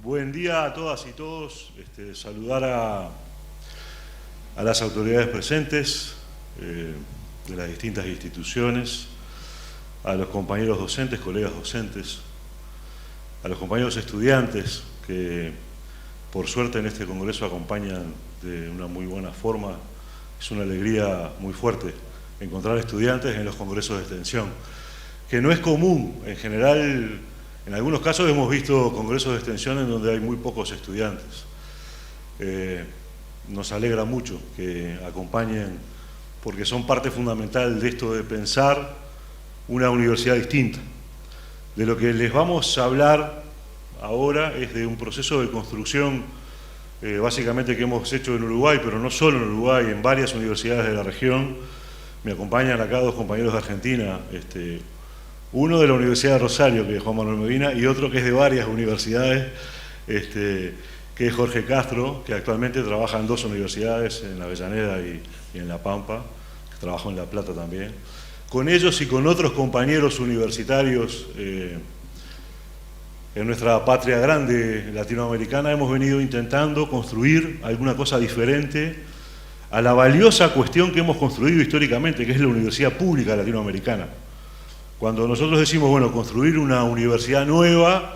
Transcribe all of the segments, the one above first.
Buen día a todas y todos. Saludar a las autoridades presentes de las distintas instituciones, a los compañeros docentes, colegas docentes, a los compañeros estudiantes que por suerte en este congreso acompañan de una muy buena forma. Es una alegría muy fuerte encontrar estudiantes en los congresos de extensión, que no es común. En general, en algunos casos hemos visto congresos de extensión en donde hay muy pocos estudiantes. Nos alegra mucho que acompañen, porque son parte fundamental de esto de pensar una universidad distinta. De lo que les vamos a hablar ahora es de un proceso de construcción básicamente que hemos hecho en Uruguay, pero no solo en Uruguay, en varias universidades de la región. Me acompañan acá dos compañeros de Argentina, uno de la Universidad de Rosario, que es Juan Manuel Medina, y otro que es de varias universidades, que es Jorge Castro, que actualmente trabaja en dos universidades, en Avellaneda y en La Pampa, que trabajó en La Plata también. Con ellos y con otros compañeros universitarios en nuestra patria grande latinoamericana hemos venido intentando construir alguna cosa diferente a la valiosa cuestión que hemos construido históricamente, que es la universidad pública latinoamericana. Cuando nosotros decimos, bueno, construir una universidad nueva,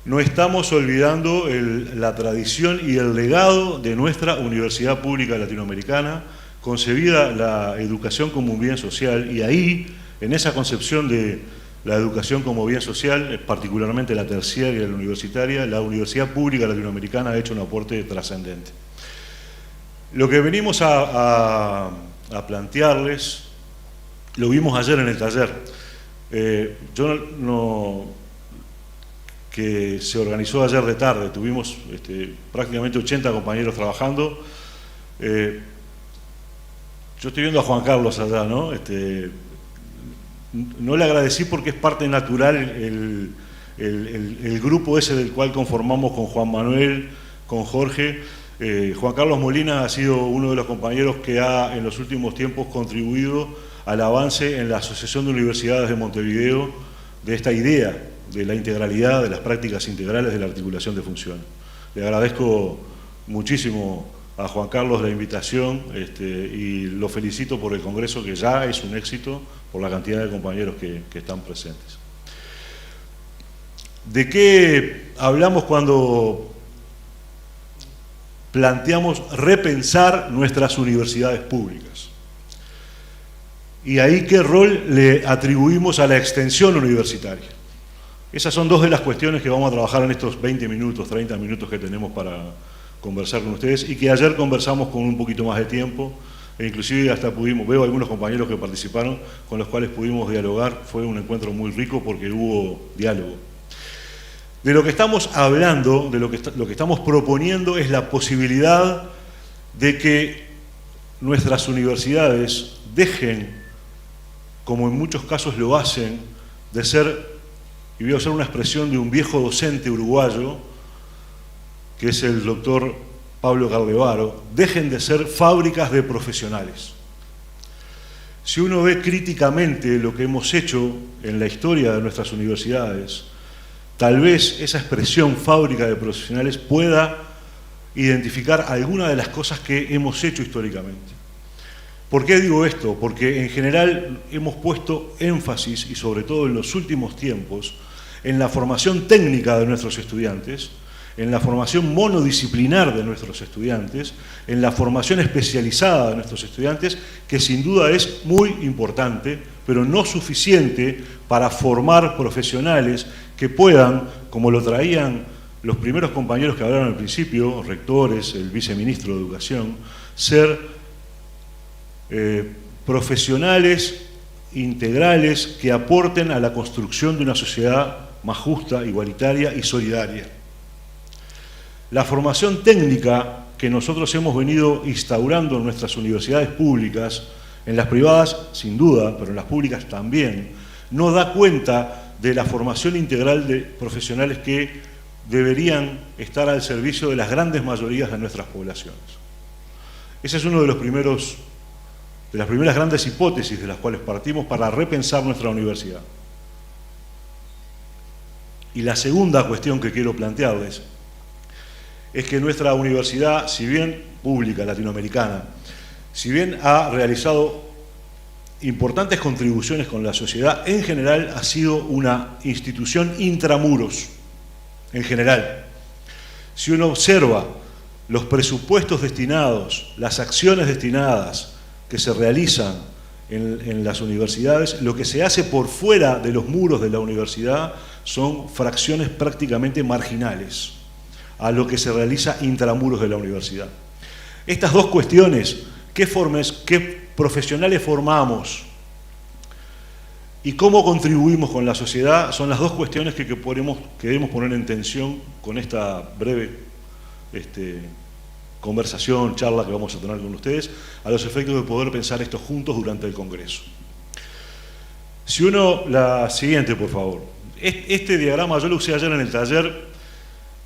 no estamos olvidando la tradición y el legado de nuestra universidad pública latinoamericana, concebida la educación como un bien social, y ahí, en esa concepción de la educación como bien social, particularmente la terciaria y la universitaria, la universidad pública latinoamericana ha hecho un aporte trascendente. Lo que venimos a plantearles, lo vimos ayer en el taller. Que se organizó ayer de tarde, tuvimos prácticamente 80 compañeros trabajando. Yo estoy viendo a Juan Carlos allá, ¿no? No le agradecí porque es parte natural el grupo ese del cual conformamos con Juan Manuel, con Jorge. Juan Carlos Molina ha sido uno de los compañeros que ha en los últimos tiempos contribuido al avance en la Asociación de Universidades de Montevideo de esta idea de la integralidad, de las prácticas integrales de la articulación de funciones. Le agradezco muchísimo a Juan Carlos la invitación y lo felicito por el congreso, que ya es un éxito por la cantidad de compañeros que están presentes. ¿De qué hablamos cuando planteamos repensar nuestras universidades públicas? Y ahí, ¿qué rol le atribuimos a la extensión universitaria? Esas son dos de las cuestiones que vamos a trabajar en estos 20 minutos, 30 minutos que tenemos para conversar con ustedes, y que ayer conversamos con un poquito más de tiempo, e inclusive hasta veo algunos compañeros que participaron, con los cuales pudimos dialogar. Fue un encuentro muy rico porque hubo diálogo. De lo que estamos hablando, de lo que estamos proponiendo, es la posibilidad de que nuestras universidades dejen, como en muchos casos lo hacen, de ser, y voy a usar una expresión de un viejo docente uruguayo, que es el doctor Pablo Cardevaro, dejen de ser fábricas de profesionales. Si uno ve críticamente lo que hemos hecho en la historia de nuestras universidades, tal vez esa expresión fábrica de profesionales pueda identificar alguna de las cosas que hemos hecho históricamente. ¿Por qué digo esto? Porque en general hemos puesto énfasis, y sobre todo en los últimos tiempos, en la formación técnica de nuestros estudiantes, en la formación monodisciplinar de nuestros estudiantes, en la formación especializada de nuestros estudiantes, que sin duda es muy importante, pero no suficiente para formar profesionales que puedan, como lo traían los primeros compañeros que hablaron al principio, rectores, el viceministro de Educación, ser profesionales integrales que aporten a la construcción de una sociedad más justa, igualitaria y solidaria. La formación técnica que nosotros hemos venido instaurando en nuestras universidades públicas, en las privadas sin duda, pero en las públicas también, no da cuenta de la formación integral de profesionales que deberían estar al servicio de las grandes mayorías de nuestras poblaciones. Ese es uno de las primeras grandes hipótesis de las cuales partimos para repensar nuestra universidad. Y la segunda cuestión que quiero plantearles es que nuestra universidad, si bien pública, latinoamericana, si bien ha realizado importantes contribuciones con la sociedad, en general ha sido una institución intramuros, en general. Si uno observa los presupuestos destinados, las acciones destinadas que se realizan en las universidades, lo que se hace por fuera de los muros de la universidad son fracciones prácticamente marginales a lo que se realiza intramuros de la universidad. Estas dos cuestiones, qué profesionales formamos y cómo contribuimos con la sociedad, son las dos cuestiones que debemos poner en tensión con esta breve conversación, charla que vamos a tener con ustedes, a los efectos de poder pensar esto juntos durante el Congreso. La siguiente, por favor. Este diagrama yo lo usé ayer en el taller.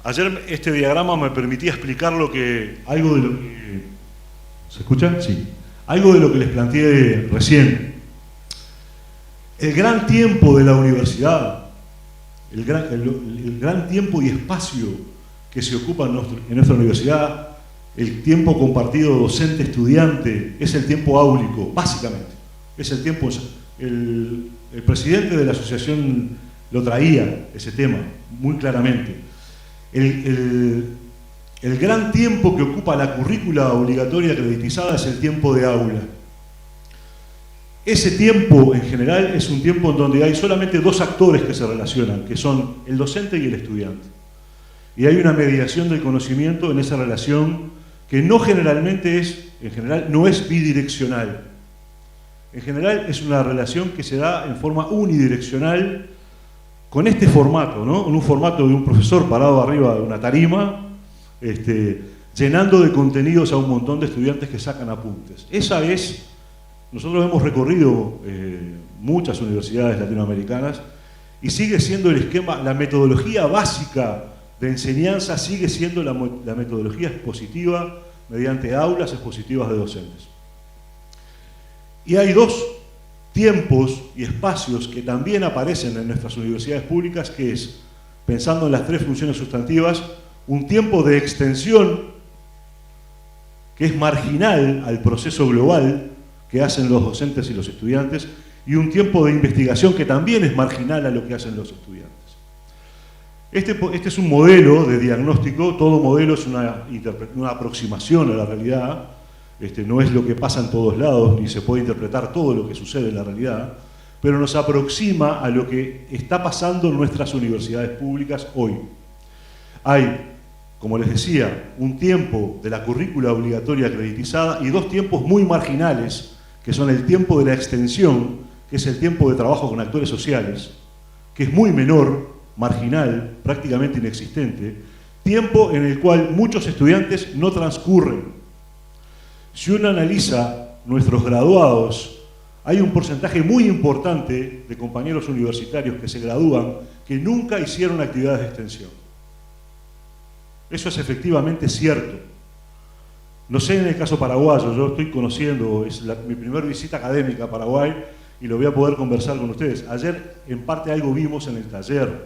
Ayer este diagrama me permitía explicar algo de lo que... ¿Se escucha? Sí. Algo de lo que les planteé recién. El gran tiempo de la universidad, el gran tiempo y espacio que se ocupa en nuestra universidad, el tiempo compartido docente-estudiante, es el tiempo áulico, básicamente. Es el tiempo... El presidente de la asociación lo traía, ese tema, muy claramente. El gran tiempo que ocupa la currícula obligatoria acreditizada es el tiempo de aula. Ese tiempo, en general, es un tiempo en donde hay solamente dos actores que se relacionan, que son el docente y el estudiante. Y hay una mediación del conocimiento en esa relación que no no es bidireccional. En general es una relación que se da en forma unidireccional con este formato, ¿no? En un formato de un profesor parado arriba de una tarima, llenando de contenidos a un montón de estudiantes que sacan apuntes. Nosotros hemos recorrido muchas universidades latinoamericanas y sigue siendo el esquema, la metodología básica de enseñanza sigue siendo la metodología expositiva mediante aulas expositivas de docentes. Y hay dos tiempos y espacios que también aparecen en nuestras universidades públicas, que es, pensando en las tres funciones sustantivas, un tiempo de extensión que es marginal al proceso global que hacen los docentes y los estudiantes, y un tiempo de investigación que también es marginal a lo que hacen los estudiantes. Este es un modelo de diagnóstico, todo modelo es una aproximación a la realidad, no es lo que pasa en todos lados, ni se puede interpretar todo lo que sucede en la realidad, pero nos aproxima a lo que está pasando en nuestras universidades públicas hoy. Hay, como les decía, un tiempo de la currícula obligatoria acreditizada y dos tiempos muy marginales, que son el tiempo de la extensión, que es el tiempo de trabajo con actores sociales, que es muy menor, marginal, prácticamente inexistente, tiempo en el cual muchos estudiantes no transcurren. Si uno analiza nuestros graduados, hay un porcentaje muy importante de compañeros universitarios que se gradúan que nunca hicieron actividades de extensión. Eso es efectivamente cierto. No sé en el caso paraguayo, yo estoy conociendo, mi primera visita académica a Paraguay y lo voy a poder conversar con ustedes. Ayer en parte algo vimos en el taller,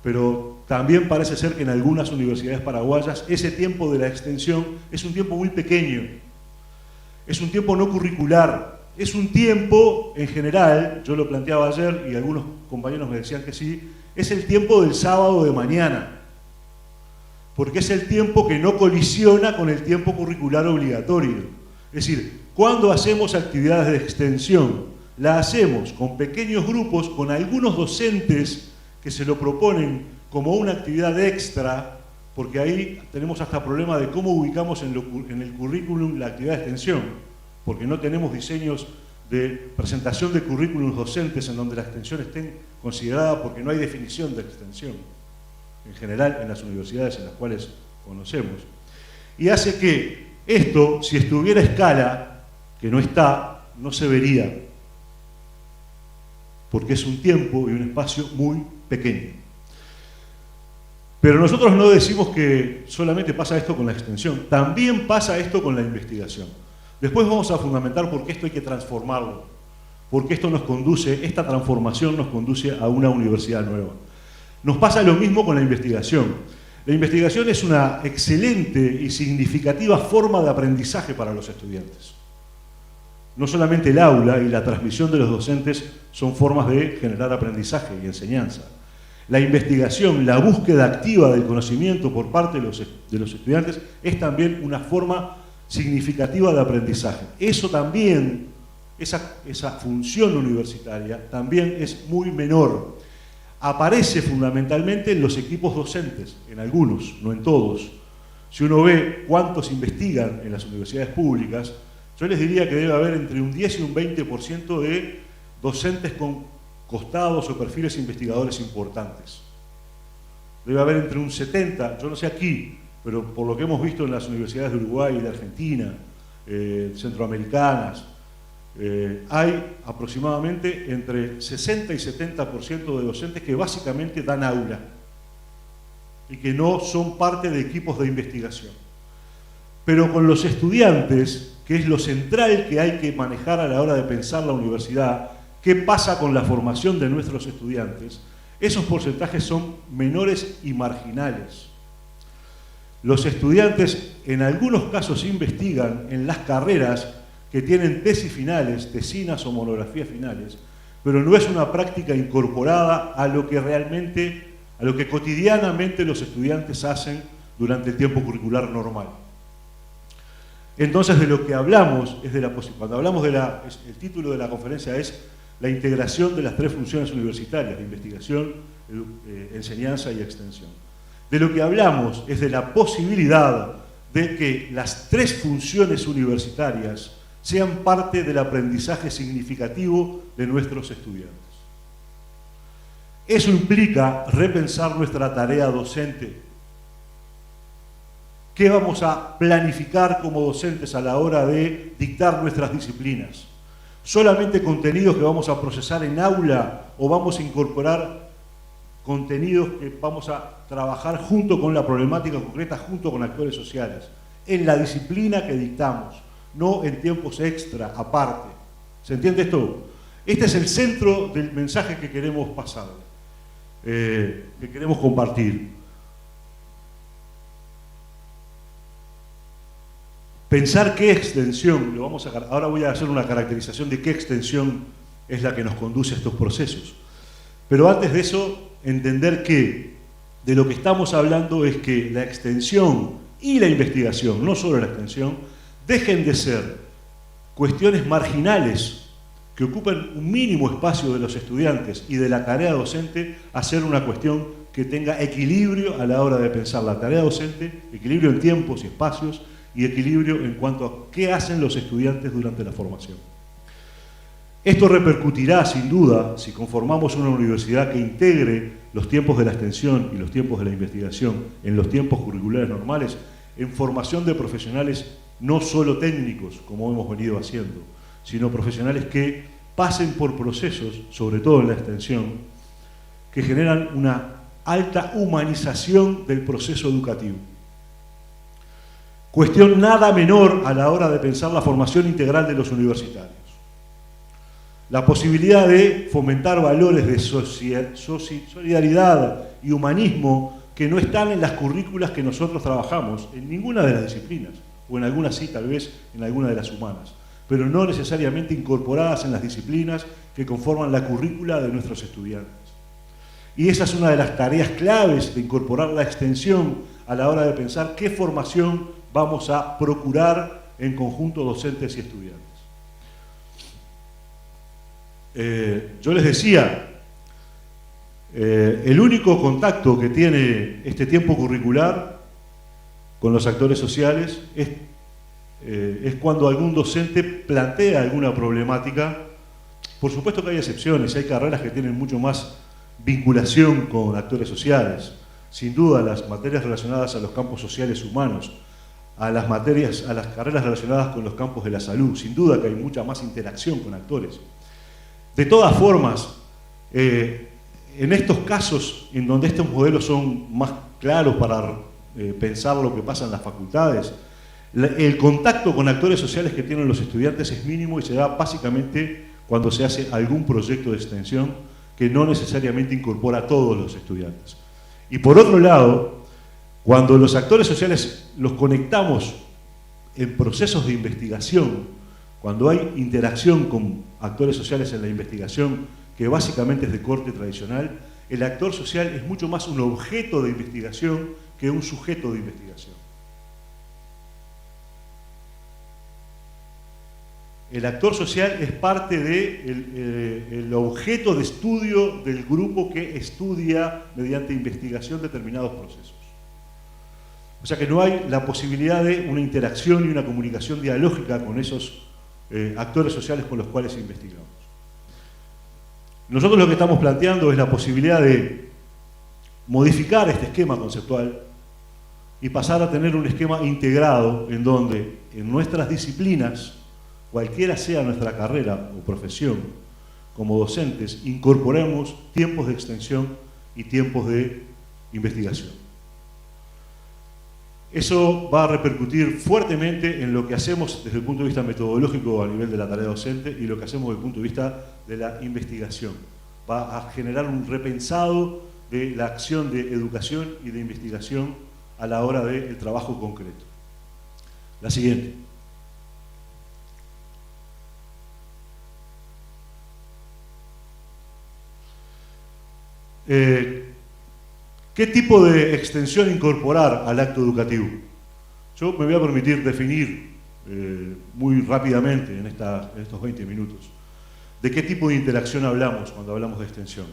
pero también parece ser que en algunas universidades paraguayas ese tiempo de la extensión es un tiempo muy pequeño. Es un tiempo no curricular, es un tiempo, en general, yo lo planteaba ayer y algunos compañeros me decían que sí, es el tiempo del sábado de mañana, porque es el tiempo que no colisiona con el tiempo curricular obligatorio. Es decir, cuando hacemos actividades de extensión, la hacemos con pequeños grupos, con algunos docentes que se lo proponen como una actividad extra, porque ahí tenemos hasta problema de cómo ubicamos en el currículum la actividad de extensión, porque no tenemos diseños de presentación de currículums docentes en donde la extensión esté considerada, porque no hay definición de extensión, en general en las universidades en las cuales conocemos. Y hace que esto, si estuviera a escala, que no está, no se vería, porque es un tiempo y un espacio muy pequeño. Pero nosotros no decimos que solamente pasa esto con la extensión, también pasa esto con la investigación. Después vamos a fundamentar por qué esto hay que transformarlo, porque esta transformación nos conduce a una universidad nueva. Nos pasa lo mismo con la investigación. La investigación es una excelente y significativa forma de aprendizaje para los estudiantes. No solamente el aula y la transmisión de los docentes son formas de generar aprendizaje y enseñanza. La investigación, la búsqueda activa del conocimiento por parte de los estudiantes es también una forma significativa de aprendizaje. Eso también, esa función universitaria también es muy menor. Aparece fundamentalmente en los equipos docentes, en algunos, no en todos. Si uno ve cuántos investigan en las universidades públicas, yo les diría que debe haber entre un 10 y un 20% de docentes con costados o perfiles investigadores importantes. Debe haber entre un 70, yo no sé aquí, pero por lo que hemos visto en las universidades de Uruguay y de Argentina, centroamericanas, hay aproximadamente entre 60 y 70% de docentes que básicamente dan aula y que no son parte de equipos de investigación. Pero con los estudiantes, que es lo central que hay que manejar a la hora de pensar la universidad, qué pasa con la formación de nuestros estudiantes, esos porcentajes son menores y marginales. Los estudiantes en algunos casos investigan en las carreras que tienen tesis finales, tesinas o monografías finales, pero no es una práctica incorporada a lo que realmente, a lo que cotidianamente los estudiantes hacen durante el tiempo curricular normal. Entonces, de lo que hablamos es de la posibilidad. Cuando hablamos de el título de la conferencia es la integración de las tres funciones universitarias, de investigación, enseñanza y extensión. De lo que hablamos es de la posibilidad de que las tres funciones universitarias sean parte del aprendizaje significativo de nuestros estudiantes. Eso implica repensar nuestra tarea docente. ¿Qué vamos a planificar como docentes a la hora de dictar nuestras disciplinas? ¿Solamente contenidos que vamos a procesar en aula o vamos a incorporar contenidos que vamos a trabajar junto con la problemática concreta, junto con actores sociales, en la disciplina que dictamos, no en tiempos extra, aparte? ¿Se entiende esto? Este es el centro del mensaje que queremos pasar, que queremos compartir. Pensar qué extensión, ahora voy a hacer una caracterización de qué extensión es la que nos conduce a estos procesos. Pero antes de eso, entender que de lo que estamos hablando es que la extensión y la investigación, no solo la extensión, dejen de ser cuestiones marginales que ocupan un mínimo espacio de los estudiantes y de la tarea docente, a ser una cuestión que tenga equilibrio a la hora de pensar la tarea docente, equilibrio en tiempos y espacios, y equilibrio en cuanto a qué hacen los estudiantes durante la formación. Esto repercutirá, sin duda, si conformamos una universidad que integre los tiempos de la extensión y los tiempos de la investigación en los tiempos curriculares normales, en formación de profesionales no solo técnicos, como hemos venido haciendo, sino profesionales que pasen por procesos, sobre todo en la extensión, que generan una alta humanización del proceso educativo. Cuestión nada menor a la hora de pensar la formación integral de los universitarios. La posibilidad de fomentar valores de solidaridad y humanismo que no están en las currículas que nosotros trabajamos, en ninguna de las disciplinas, o en algunas sí, tal vez en alguna de las humanas, pero no necesariamente incorporadas en las disciplinas que conforman la currícula de nuestros estudiantes. Y esa es una de las tareas claves de incorporar la extensión a la hora de pensar qué formación vamos a procurar en conjunto docentes y estudiantes. Yo les decía, el único contacto que tiene este tiempo curricular con los actores sociales es cuando algún docente plantea alguna problemática. Por supuesto que hay excepciones, hay carreras que tienen mucho más vinculación con actores sociales. Sin duda, las materias relacionadas a los campos sociales humanos, a las carreras relacionadas con los campos de la salud, sin duda que hay mucha más interacción con actores. De todas formas, en estos casos en donde estos modelos son más claros para pensar lo que pasa en las facultades, el contacto con actores sociales que tienen los estudiantes es mínimo y se da básicamente cuando se hace algún proyecto de extensión que no necesariamente incorpora a todos los estudiantes. Y por otro lado, cuando los actores sociales los conectamos en procesos de investigación, cuando hay interacción con actores sociales en la investigación, que básicamente es de corte tradicional, el actor social es mucho más un objeto de investigación que un sujeto de investigación. El actor social es parte del objeto de estudio del grupo que estudia mediante investigación determinados procesos. O sea que no hay la posibilidad de una interacción y una comunicación dialógica con esos actores sociales con los cuales investigamos. Nosotros lo que estamos planteando es la posibilidad de modificar este esquema conceptual y pasar a tener un esquema integrado en donde en nuestras disciplinas, cualquiera sea nuestra carrera o profesión, como docentes, incorporemos tiempos de extensión y tiempos de investigación. Eso va a repercutir fuertemente en lo que hacemos desde el punto de vista metodológico a nivel de la tarea docente y lo que hacemos desde el punto de vista de la investigación. Va a generar un repensado de la acción de educación y de investigación a la hora del trabajo concreto. La siguiente. ¿Qué tipo de extensión incorporar al acto educativo? Yo me voy a permitir definir muy rápidamente en estos 20 minutos de qué tipo de interacción hablamos cuando hablamos de extensión.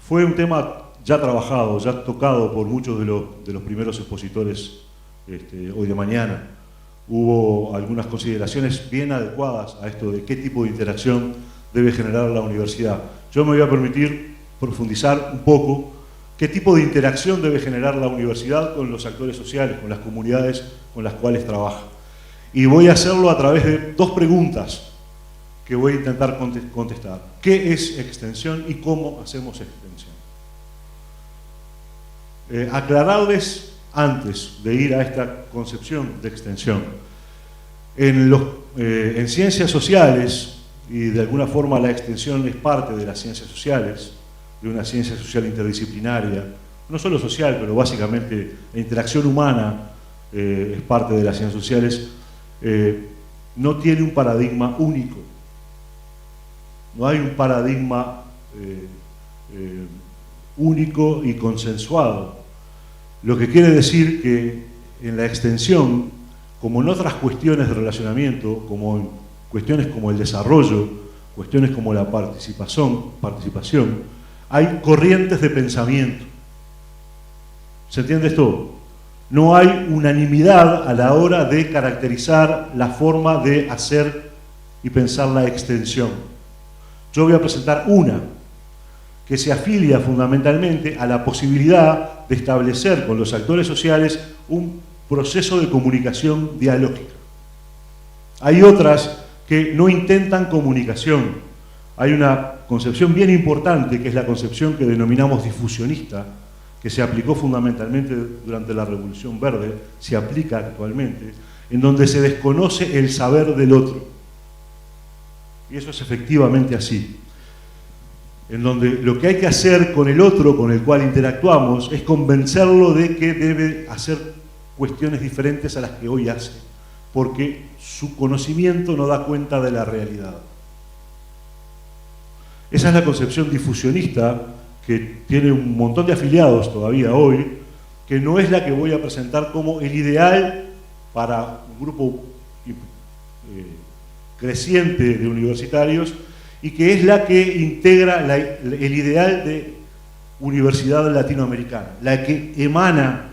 Fue un tema ya trabajado, ya tocado por muchos de los primeros expositores hoy de mañana. Hubo algunas consideraciones bien adecuadas a esto de qué tipo de interacción debe generar la universidad. Yo me voy a permitir profundizar un poco qué tipo de interacción debe generar la universidad con los actores sociales, con las comunidades con las cuales trabaja. Y voy a hacerlo a través de dos preguntas que voy a intentar contestar. ¿Qué es extensión y cómo hacemos extensión? Aclararles, antes de ir a esta concepción de extensión, en ciencias sociales, y de alguna forma la extensión es parte de las ciencias sociales, de una ciencia social interdisciplinaria, no solo social, pero básicamente la interacción humana es parte de las ciencias sociales, no tiene un paradigma único. No hay un paradigma único y consensuado. Lo que quiere decir que en la extensión, como en otras cuestiones de relacionamiento, como en cuestiones como el desarrollo, cuestiones como la participación, hay corrientes de pensamiento. ¿Se entiende esto? No hay unanimidad a la hora de caracterizar la forma de hacer y pensar la extensión. Yo voy a presentar una que se afilia fundamentalmente a la posibilidad de establecer con los actores sociales un proceso de comunicación dialógica. Hay otras que no intentan comunicación. Hay una concepción bien importante, que es la concepción que denominamos difusionista, que se aplicó fundamentalmente durante la Revolución Verde, se aplica actualmente, en donde se desconoce el saber del otro. Y eso es efectivamente así. En donde lo que hay que hacer con el otro con el cual interactuamos es convencerlo de que debe hacer cuestiones diferentes a las que hoy hace, porque su conocimiento no da cuenta de la realidad. Esa es la concepción difusionista que tiene un montón de afiliados todavía hoy, que no es la que voy a presentar como el ideal para un grupo creciente de universitarios y que es la que integra el ideal de universidad latinoamericana, la que emana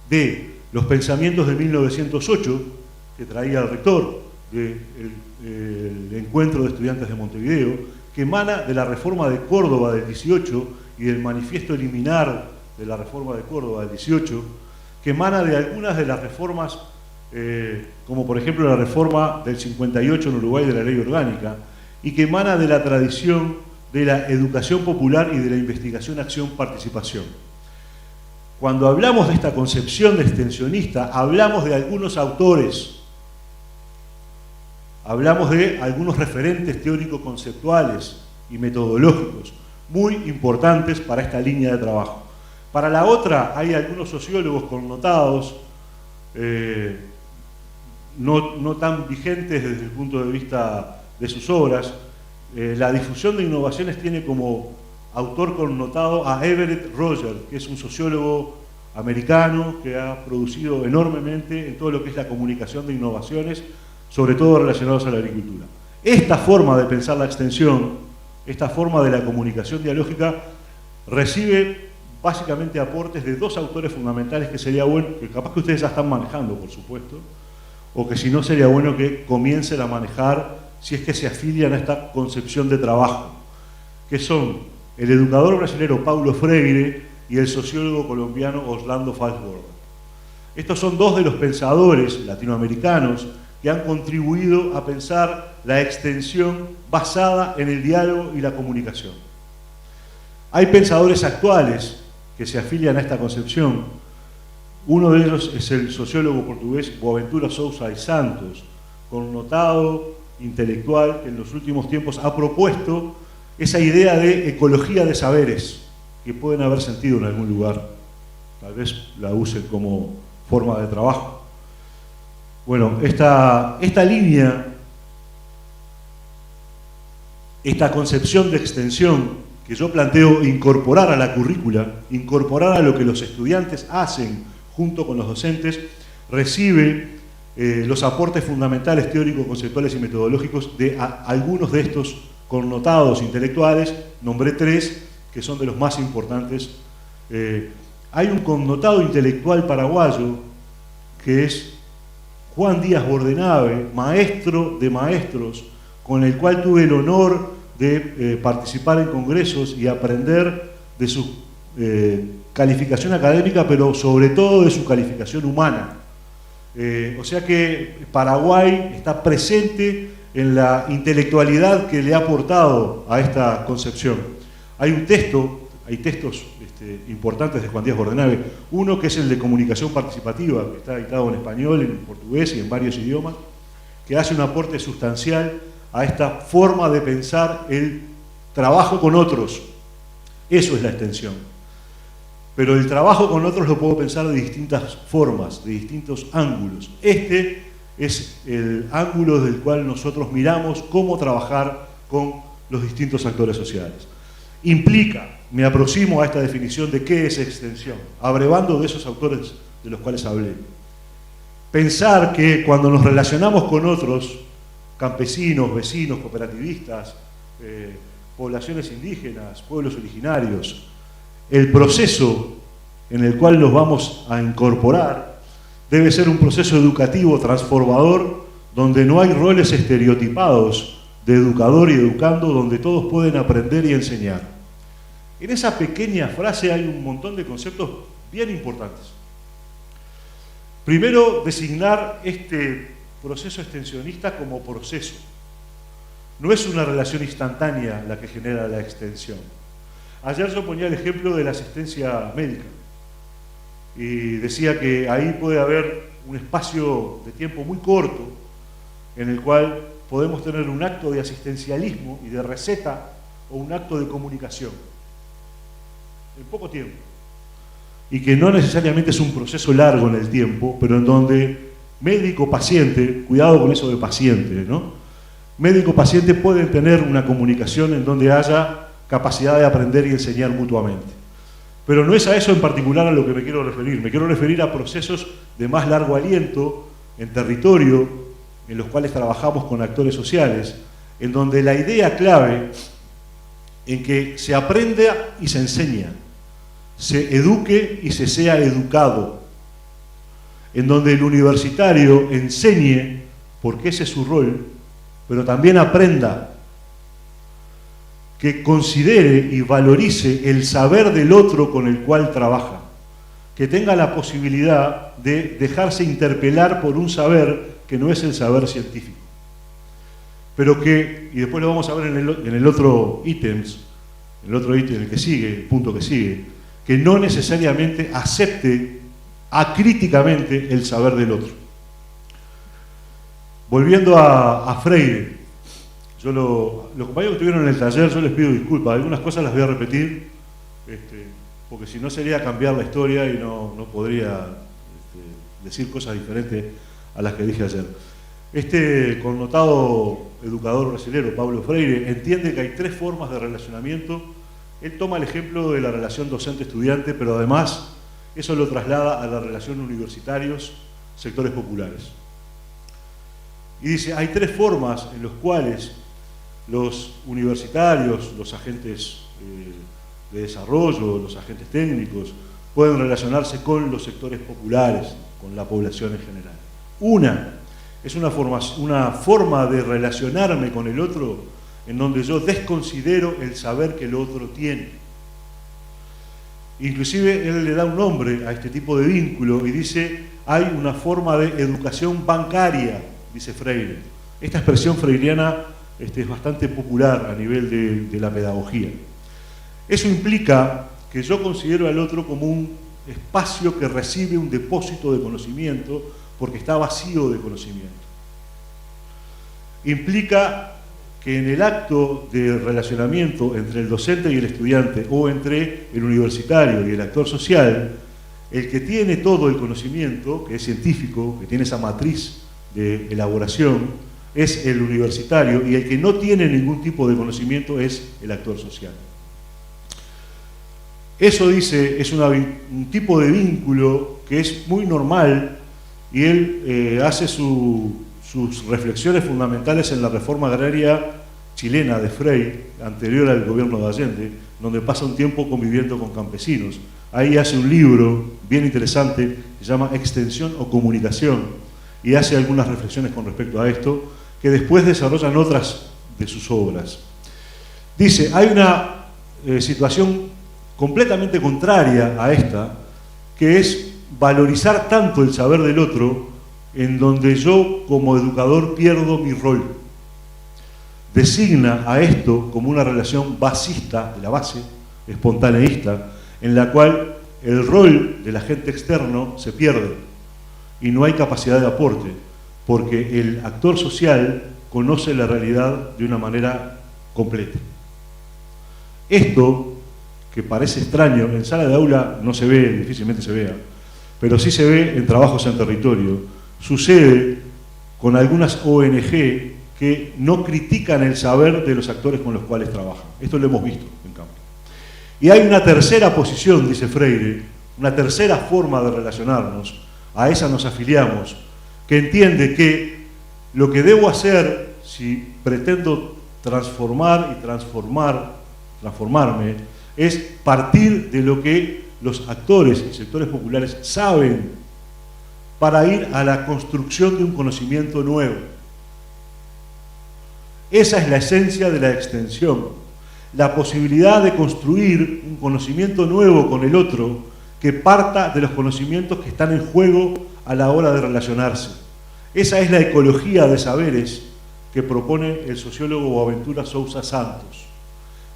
de los pensamientos de 1908 que traía el rector del Encuentro de Estudiantes de Montevideo, que emana de la reforma de Córdoba del 18 y del manifiesto liminar de la reforma de Córdoba del 18, que emana de algunas de las reformas, como por ejemplo la reforma del 58 en Uruguay de la ley orgánica, y que emana de la tradición de la educación popular y de la investigación, acción, participación. Cuando hablamos de esta concepción de extensionista, hablamos de algunos autores, hablamos de algunos referentes teórico-conceptuales y metodológicos. muy importantes para esta línea de trabajo. Para la otra hay algunos sociólogos connotados, no tan vigentes desde el punto de vista de sus obras. La difusión de innovaciones tiene como autor connotado a Everett Rogers, que es un sociólogo americano que ha producido enormemente en todo lo que es la comunicación de innovaciones, sobre todo relacionados a la agricultura. Esta forma de pensar la extensión, esta forma de la comunicación dialógica, recibe básicamente aportes de dos autores fundamentales que sería bueno, que capaz que ustedes ya están manejando, por supuesto, o que si no sería bueno que comiencen a manejar si es que se afilian a esta concepción de trabajo, que son el educador brasileño Paulo Freire y el sociólogo colombiano Orlando Falsborda. Estos son dos de los pensadores latinoamericanos que han contribuido a pensar la extensión basada en el diálogo y la comunicación. Hay pensadores actuales que se afilian a esta concepción. Uno de ellos es el sociólogo portugués Boaventura Sousa y Santos, connotado intelectual que en los últimos tiempos ha propuesto esa idea de ecología de saberes que pueden haber sentido en algún lugar. Tal vez la usen como forma de trabajo. Bueno, esta línea, esta concepción de extensión que yo planteo incorporar a la currícula, incorporar a lo que los estudiantes hacen junto con los docentes, recibe los aportes fundamentales teóricos, conceptuales y metodológicos de algunos de estos connotados intelectuales. Nombré tres que son de los más importantes. Hay un connotado intelectual paraguayo que es Juan Díaz Bordenave, maestro de maestros, con el cual tuve el honor de participar en congresos y aprender de su calificación académica, pero sobre todo de su calificación humana. O sea que Paraguay está presente en la intelectualidad que le ha aportado a esta concepción. Hay textos importantes de Juan Díaz Bordenave, uno que es el de comunicación participativa, que está editado en español, en portugués y en varios idiomas, que hace un aporte sustancial a esta forma de pensar el trabajo con otros. Eso es la extensión. Pero el trabajo con otros lo puedo pensar de distintas formas, de distintos ángulos. Este es el ángulo del cual nosotros miramos cómo trabajar con los distintos actores sociales. Implica, me aproximo a esta definición de qué es extensión, abrevando de esos autores de los cuales hablé. Pensar que cuando nos relacionamos con otros, campesinos, vecinos, cooperativistas, poblaciones indígenas, pueblos originarios, el proceso en el cual nos vamos a incorporar debe ser un proceso educativo transformador donde no hay roles estereotipados de educador y educando, donde todos pueden aprender y enseñar. En esa pequeña frase hay un montón de conceptos bien importantes. Primero, designar este proceso extensionista como proceso. No es una relación instantánea la que genera la extensión. Ayer yo ponía el ejemplo de la asistencia médica y decía que ahí puede haber un espacio de tiempo muy corto en el cual podemos tener un acto de asistencialismo y de receta o un acto de comunicación en poco tiempo, y que no necesariamente es un proceso largo en el tiempo, pero en donde médico-paciente, cuidado con eso de paciente, ¿no? Médico-paciente pueden tener una comunicación en donde haya capacidad de aprender y enseñar mutuamente. Pero no es a eso en particular a lo que me quiero referir. Me quiero referir a procesos de más largo aliento en territorio, en los cuales trabajamos con actores sociales, en donde la idea clave en que se aprenda y se enseña, se eduque y se sea educado, en donde el universitario enseñe, porque ese es su rol, pero también aprenda, que considere y valorice el saber del otro con el cual trabaja, que tenga la posibilidad de dejarse interpelar por un saber que no es el saber científico, pero que, y después lo vamos a ver en el otro ítem, el que sigue, el punto que sigue, que no necesariamente acepte acríticamente el saber del otro. Volviendo a Freire, los compañeros que estuvieron en el taller, yo les pido disculpas, algunas cosas las voy a repetir, porque si no sería cambiar la historia y no podría decir cosas diferentes a las que dije ayer. Este connotado educador brasileño, Paulo Freire, entiende que hay tres formas de relacionamiento. Él toma el ejemplo de la relación docente-estudiante, pero además eso lo traslada a la relación universitarios-sectores populares. Y dice, hay tres formas en las cuales los universitarios, los agentes de desarrollo, los agentes técnicos, pueden relacionarse con los sectores populares, con la población en general. Una es una forma de relacionarme con el otro en donde yo desconsidero el saber que el otro tiene. Inclusive él le da un nombre a este tipo de vínculo y dice, hay una forma de educación bancaria, dice Freire. Esta expresión freiriana es bastante popular a nivel de la pedagogía. Eso implica que yo considero al otro como un espacio que recibe un depósito de conocimiento porque está vacío de conocimiento. Implica que en el acto de relacionamiento entre el docente y el estudiante o entre el universitario y el actor social, el que tiene todo el conocimiento, que es científico, que tiene esa matriz de elaboración, es el universitario, y el que no tiene ningún tipo de conocimiento es el actor social. Eso, dice, es un tipo de vínculo que es muy normal, y él hace sus reflexiones fundamentales en la reforma agraria chilena de Frei, anterior al gobierno de Allende, donde pasa un tiempo conviviendo con campesinos. Ahí hace un libro bien interesante, que se llama Extensión o Comunicación, y hace algunas reflexiones con respecto a esto, que después desarrollan otras de sus obras. Dice, hay una situación completamente contraria a esta, que es valorizar tanto el saber del otro, en donde yo como educador pierdo mi rol. Designa a esto como una relación basista, de la base, espontaneísta, en la cual el rol del agente externo se pierde y no hay capacidad de aporte, porque el actor social conoce la realidad de una manera completa. Esto, que parece extraño, en sala de aula no se ve, difícilmente se vea, pero sí se ve en trabajos en territorio, sucede con algunas ONG que no critican el saber de los actores con los cuales trabajan. Esto lo hemos visto en campo. Y hay una tercera posición, dice Freire, una tercera forma de relacionarnos, a esa nos afiliamos, que entiende que lo que debo hacer si pretendo transformar y transformarme es partir de lo que los actores y sectores populares saben para ir a la construcción de un conocimiento nuevo. Esa es la esencia de la extensión, la posibilidad de construir un conocimiento nuevo con el otro que parta de los conocimientos que están en juego a la hora de relacionarse. Esa es la ecología de saberes que propone el sociólogo Boaventura Sousa Santos.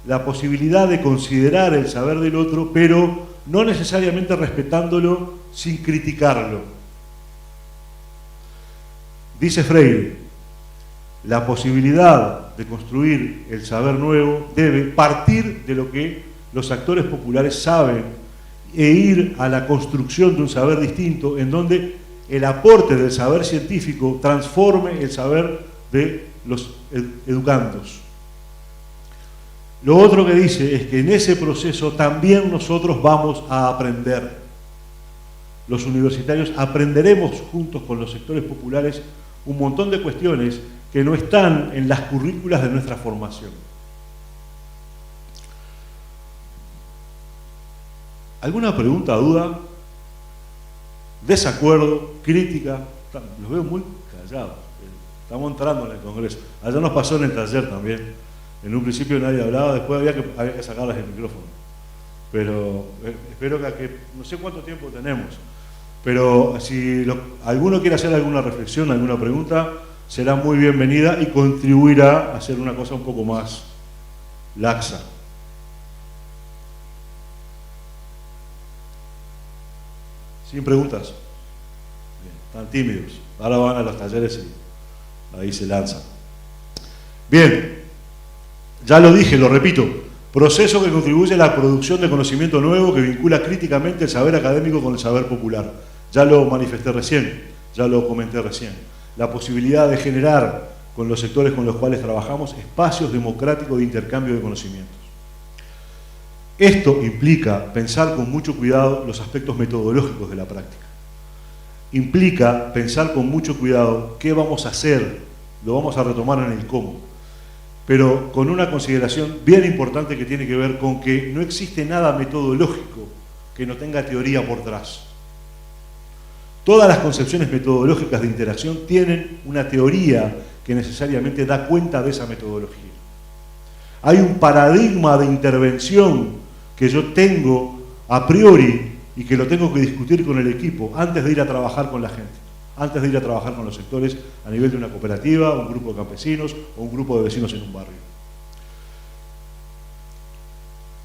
La posibilidad de considerar el saber del otro, pero no necesariamente respetándolo sin criticarlo. Dice Freire, la posibilidad de construir el saber nuevo debe partir de lo que los actores populares saben e ir a la construcción de un saber distinto en donde el aporte del saber científico transforme el saber de los educandos. Lo otro que dice es que en ese proceso también nosotros vamos a aprender. Los universitarios aprenderemos juntos con los sectores populares un montón de cuestiones que no están en las currículas de nuestra formación. ¿Alguna pregunta, duda? ¿Desacuerdo? ¿Crítica? Los veo muy callados. Estamos entrando en el Congreso. Allá nos pasó en el taller también. En un principio nadie hablaba, después había que sacarlas del micrófono. Pero espero que no sé cuánto tiempo tenemos, pero si alguno quiere hacer alguna reflexión, alguna pregunta, será muy bienvenida y contribuirá a hacer una cosa un poco más laxa. ¿Sin preguntas? Bien, están tímidos. Ahora van a los talleres y ahí se lanzan. Bien, ya lo dije, lo repito, proceso que contribuye a la producción de conocimiento nuevo que vincula críticamente el saber académico con el saber popular. Ya lo manifesté recién, ya lo comenté recién. La posibilidad de generar con los sectores con los cuales trabajamos espacios democráticos de intercambio de conocimientos. Esto implica pensar con mucho cuidado los aspectos metodológicos de la práctica. Implica pensar con mucho cuidado qué vamos a hacer, lo vamos a retomar en el cómo, pero con una consideración bien importante que tiene que ver con que no existe nada metodológico que no tenga teoría por detrás. Todas las concepciones metodológicas de interacción tienen una teoría que necesariamente da cuenta de esa metodología. Hay un paradigma de intervención que yo tengo a priori y que lo tengo que discutir con el equipo antes de ir a trabajar con la gente, antes de ir a trabajar con los sectores a nivel de una cooperativa, un grupo de campesinos o un grupo de vecinos en un barrio.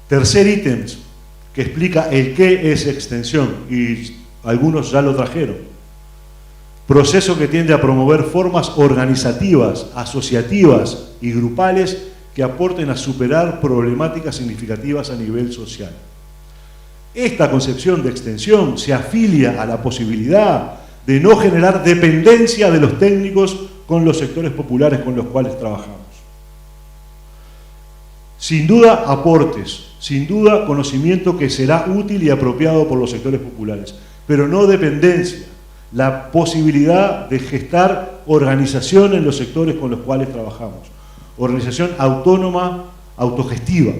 Tercer ítem que explica el qué es extensión, y algunos ya lo trajeron. Proceso que tiende a promover formas organizativas, asociativas y grupales que aporten a superar problemáticas significativas a nivel social. Esta concepción de extensión se afilia a la posibilidad de no generar dependencia de los técnicos con los sectores populares con los cuales trabajamos. Sin duda aportes, sin duda conocimiento que será útil y apropiado por los sectores populares, pero no dependencia, la posibilidad de gestar organización en los sectores con los cuales trabajamos. Organización autónoma, autogestiva.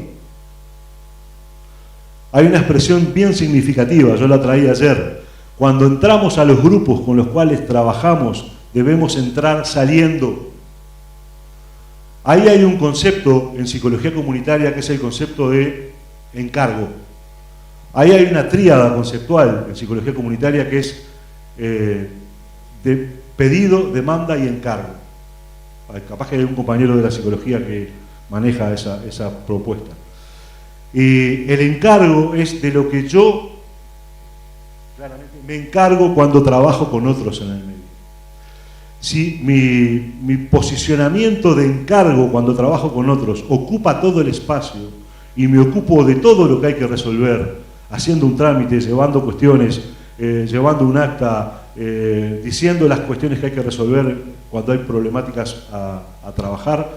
Hay una expresión bien significativa, yo la traía ayer. Cuando entramos a los grupos con los cuales trabajamos, debemos entrar saliendo. Ahí hay un concepto en psicología comunitaria que es el concepto de encargo. Ahí hay una tríada conceptual en psicología comunitaria que es de pedido, demanda y encargo. Capaz que hay un compañero de la psicología que maneja esa propuesta. Y el encargo es de lo que yo claramente me encargo cuando trabajo con otros en el medio. Si mi posicionamiento de encargo cuando trabajo con otros ocupa todo el espacio y me ocupo de todo lo que hay que resolver, haciendo un trámite, llevando cuestiones, llevando un acta, diciendo las cuestiones que hay que resolver cuando hay problemáticas a trabajar,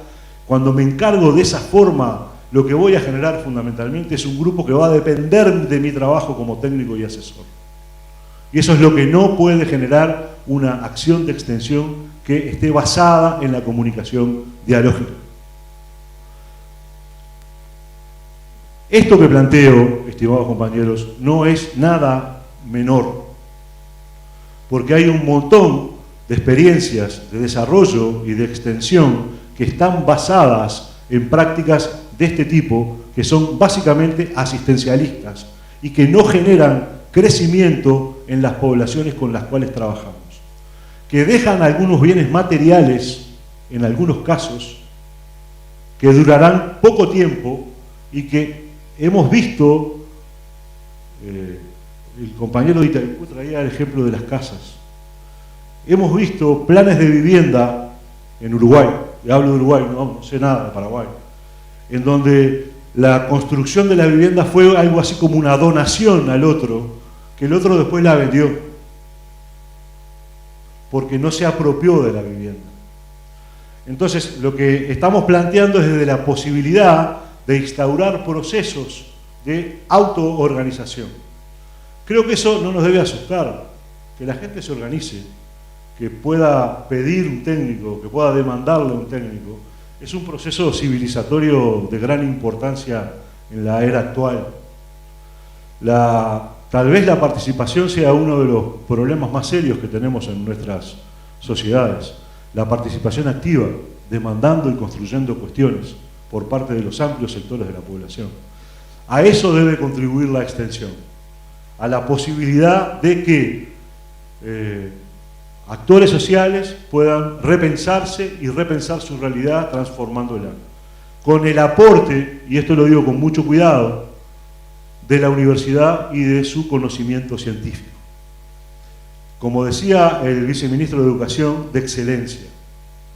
cuando me encargo de esa forma, lo que voy a generar fundamentalmente es un grupo que va a depender de mi trabajo como técnico y asesor. Y eso es lo que no puede generar una acción de extensión que esté basada en la comunicación dialógica. Esto que planteo, estimados compañeros, no es nada menor, porque hay un montón de experiencias de desarrollo y de extensión que están basadas en prácticas de este tipo, que son básicamente asistencialistas y que no generan crecimiento en las poblaciones con las cuales trabajamos, que dejan algunos bienes materiales, en algunos casos, que durarán poco tiempo y que hemos visto, el compañero de Itaipú traía el ejemplo de las casas, hemos visto planes de vivienda en Uruguay, y hablo de Uruguay, no sé nada de Paraguay, en donde la construcción de la vivienda fue algo así como una donación al otro, que el otro después la vendió, porque no se apropió de la vivienda. Entonces, lo que estamos planteando es desde la posibilidad de instaurar procesos de autoorganización. Creo que eso no nos debe asustar, que la gente se organice, que pueda pedir un técnico, que pueda demandarle un técnico. Es un proceso civilizatorio de gran importancia en la era actual. Tal vez la participación sea uno de los problemas más serios que tenemos en nuestras sociedades. La participación activa, demandando y construyendo cuestiones por parte de los amplios sectores de la población. A eso debe contribuir la extensión, a la posibilidad de que actores sociales puedan repensarse y repensar su realidad transformándola. Con el aporte, y esto lo digo con mucho cuidado, de la universidad y de su conocimiento científico. Como decía el viceministro de Educación, de excelencia.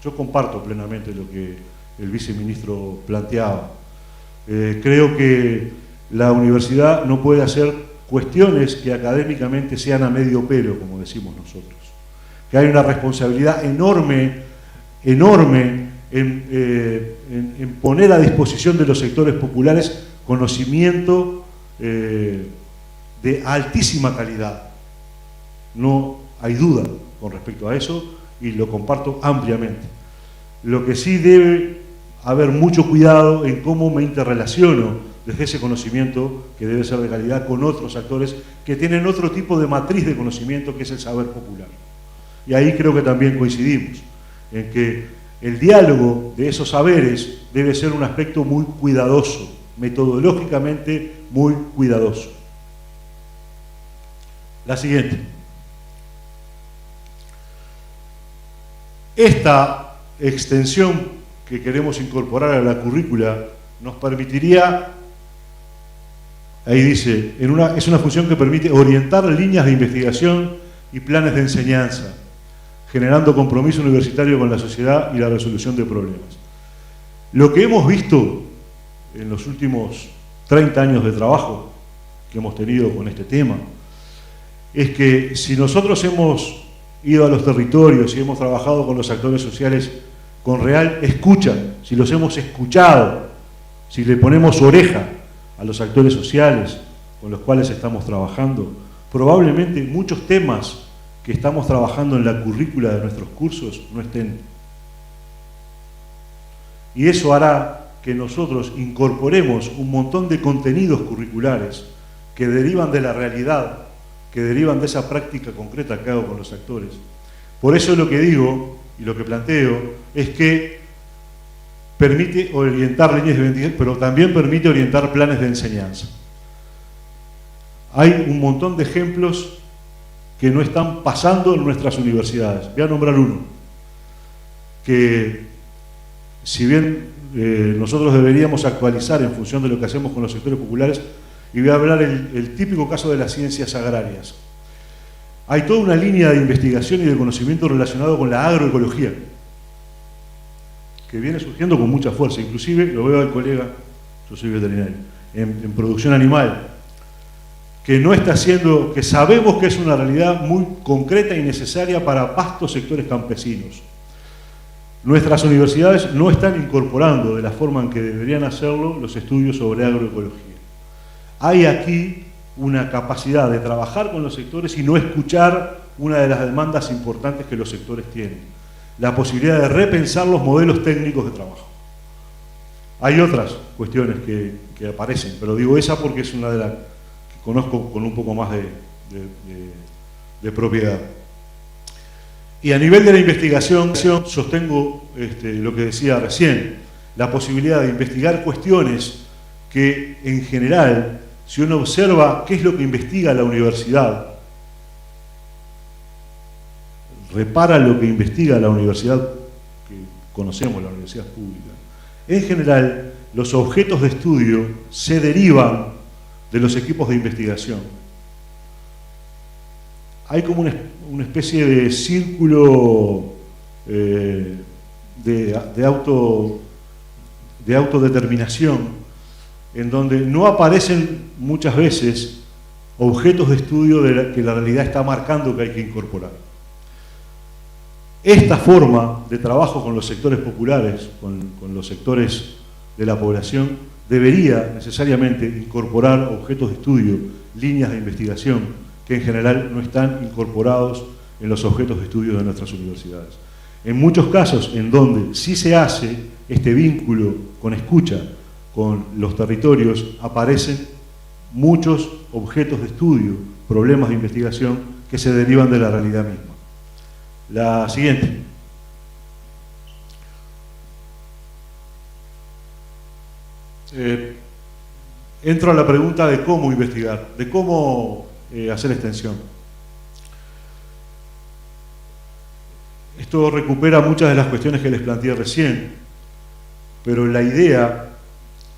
Yo comparto plenamente lo que el viceministro planteaba. Creo que la universidad no puede hacer cuestiones que académicamente sean a medio pelo, como decimos nosotros. Que hay una responsabilidad enorme en poner a disposición de los sectores populares conocimiento de altísima calidad. No hay duda con respecto a eso y lo comparto ampliamente. Lo que sí debe haber mucho cuidado en cómo me interrelaciono desde ese conocimiento, que debe ser de calidad, con otros actores que tienen otro tipo de matriz de conocimiento, que es el saber popular. Y ahí creo que también coincidimos, en que el diálogo de esos saberes debe ser un aspecto muy cuidadoso, metodológicamente muy cuidadoso. La siguiente. Esta extensión que queremos incorporar a la currícula nos permitiría, ahí dice, es una función que permite orientar líneas de investigación y planes de enseñanza, generando compromiso universitario con la sociedad y la resolución de problemas. Lo que hemos visto en los últimos 30 años de trabajo que hemos tenido con este tema es que si nosotros hemos ido a los territorios y hemos trabajado con los actores sociales con real escucha, si los hemos escuchado, si le ponemos oreja a los actores sociales con los cuales estamos trabajando, probablemente muchos temas que estamos trabajando en la currícula de nuestros cursos no estén. Y eso hará que nosotros incorporemos un montón de contenidos curriculares que derivan de la realidad, que derivan de esa práctica concreta que hago con los actores. Por eso lo que digo y lo que planteo es que permite orientar líneas de investigación, pero también permite orientar planes de enseñanza. Hay un montón de ejemplos que no están pasando en nuestras universidades. Voy a nombrar uno, que si bien nosotros deberíamos actualizar en función de lo que hacemos con los sectores populares, y voy a hablar el típico caso de las ciencias agrarias. Hay toda una línea de investigación y de conocimiento relacionado con la agroecología, que viene surgiendo con mucha fuerza. Inclusive, lo veo al colega, yo soy veterinario, en producción animal, que no está haciendo, que sabemos que es una realidad muy concreta y necesaria para vastos sectores campesinos. Nuestras universidades no están incorporando de la forma en que deberían hacerlo los estudios sobre agroecología. Hay aquí una capacidad de trabajar con los sectores y no escuchar una de las demandas importantes que los sectores tienen, la posibilidad de repensar los modelos técnicos de trabajo. Hay otras cuestiones que aparecen, pero digo esa porque es una de las que conozco con un poco más de propiedad. Y a nivel de la investigación, sostengo lo que decía recién, la posibilidad de investigar cuestiones que en general, si uno observa qué es lo que investiga la universidad, repara lo que investiga la universidad que conocemos, la universidad pública, en general los objetos de estudio se derivan de los equipos de investigación. Hay como una especie de círculo de autodeterminación en donde no aparecen muchas veces objetos de estudio que la realidad está marcando que hay que incorporar. Esta forma de trabajo con los sectores populares, con los sectores de la población, debería necesariamente incorporar objetos de estudio, líneas de investigación, que en general no están incorporados en los objetos de estudio de nuestras universidades. En muchos casos en donde sí se hace este vínculo con escucha, con los territorios, aparecen muchos objetos de estudio, problemas de investigación que se derivan de la realidad misma. La siguiente. Entro a la pregunta de cómo investigar, de cómo hacer extensión. Esto recupera muchas de las cuestiones que les planteé recién, pero la idea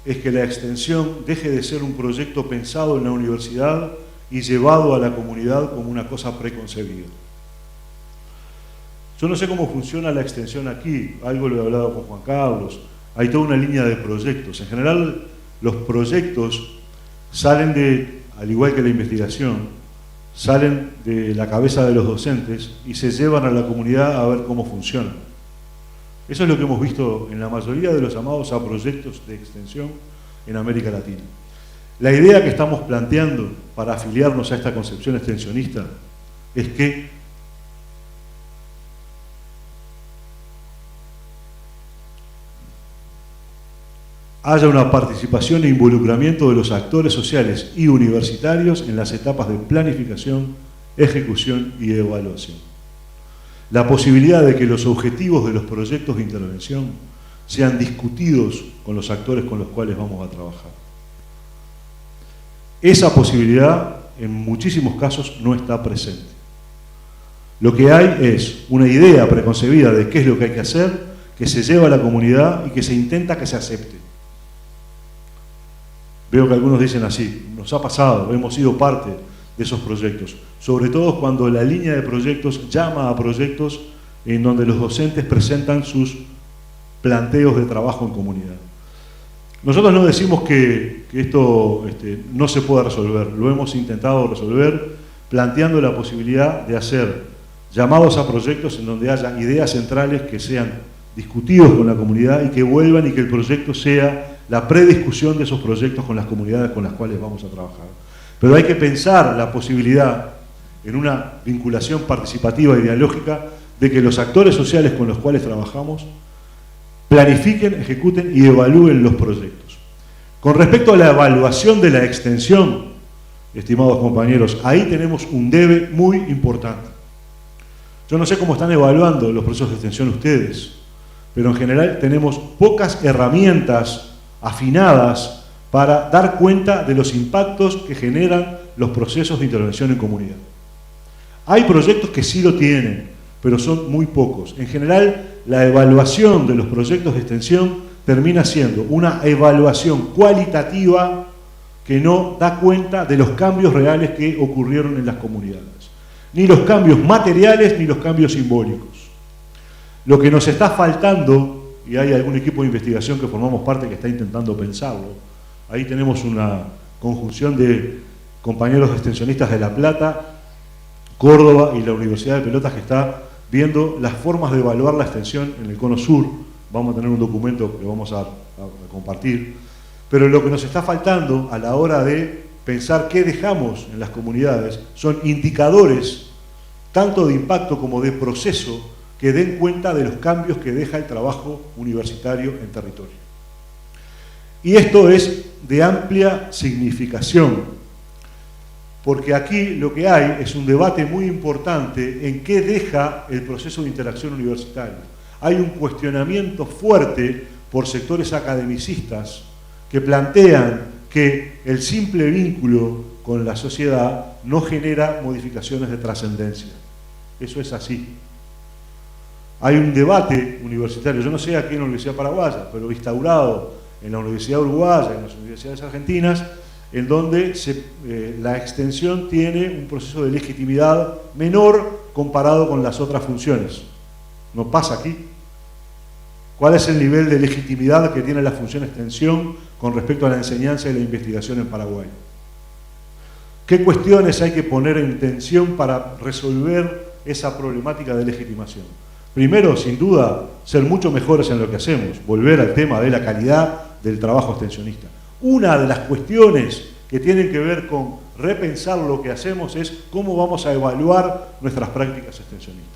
es que la extensión deje de ser un proyecto pensado en la universidad y llevado a la comunidad como una cosa preconcebida. Yo no sé cómo funciona la extensión aquí, algo lo he hablado con Juan Carlos, hay toda una línea de proyectos. En general, los proyectos salen de, al igual que la investigación, salen de la cabeza de los docentes y se llevan a la comunidad a ver cómo funcionan. Eso es lo que hemos visto en la mayoría de los llamados a proyectos de extensión en América Latina. La idea que estamos planteando para afiliarnos a esta concepción extensionista es que haya una participación e involucramiento de los actores sociales y universitarios en las etapas de planificación, ejecución y evaluación. La posibilidad de que los objetivos de los proyectos de intervención sean discutidos con los actores con los cuales vamos a trabajar. Esa posibilidad, en muchísimos casos, no está presente. Lo que hay es una idea preconcebida de qué es lo que hay que hacer, que se lleva a la comunidad y que se intenta que se acepte. Veo que algunos dicen así, nos ha pasado, hemos sido parte de esos proyectos, sobre todo cuando la línea de proyectos llama a proyectos en donde los docentes presentan sus planteos de trabajo en comunidad. Nosotros no decimos que esto no se pueda resolver, lo hemos intentado resolver planteando la posibilidad de hacer llamados a proyectos en donde haya ideas centrales que sean discutidos con la comunidad y que vuelvan y que el proyecto sea la prediscusión de esos proyectos con las comunidades con las cuales vamos a trabajar. Pero hay que pensar la posibilidad, en una vinculación participativa y dialógica, de que los actores sociales con los cuales trabajamos planifiquen, ejecuten y evalúen los proyectos. Con respecto a la evaluación de la extensión, estimados compañeros, ahí tenemos un debe muy importante. Yo no sé cómo están evaluando los procesos de extensión ustedes, pero en general tenemos pocas herramientas afinadas para dar cuenta de los impactos que generan los procesos de intervención en comunidad. Hay proyectos que sí lo tienen, pero son muy pocos. En general, la evaluación de los proyectos de extensión termina siendo una evaluación cualitativa que no da cuenta de los cambios reales que ocurrieron en las comunidades. Ni los cambios materiales, ni los cambios simbólicos. Lo que nos está faltando, y hay algún equipo de investigación que formamos parte que está intentando pensarlo, ahí tenemos una conjunción de compañeros extensionistas de La Plata, Córdoba y la Universidad de Pelotas que está viendo las formas de evaluar la extensión en el Cono Sur. Vamos a tener un documento que vamos a compartir, pero lo que nos está faltando a la hora de pensar qué dejamos en las comunidades son indicadores tanto de impacto como de proceso que den cuenta de los cambios que deja el trabajo universitario en territorio. Y esto es de amplia significación, porque aquí lo que hay es un debate muy importante en qué deja el proceso de interacción universitaria. Hay un cuestionamiento fuerte por sectores academicistas que plantean que el simple vínculo con la sociedad no genera modificaciones de trascendencia. Eso es así. Hay un debate universitario, yo no sé aquí en la Universidad Paraguaya, pero instaurado en la Universidad Uruguaya, en las universidades argentinas, en donde la extensión tiene un proceso de legitimidad menor comparado con las otras funciones. No pasa aquí. ¿Cuál es el nivel de legitimidad que tiene la función extensión con respecto a la enseñanza y la investigación en Paraguay? ¿Qué cuestiones hay que poner en tensión para resolver esa problemática de legitimación? Primero, sin duda, ser mucho mejores en lo que hacemos, volver al tema de la calidad del trabajo extensionista. Una de las cuestiones que tienen que ver con repensar lo que hacemos es cómo vamos a evaluar nuestras prácticas extensionistas.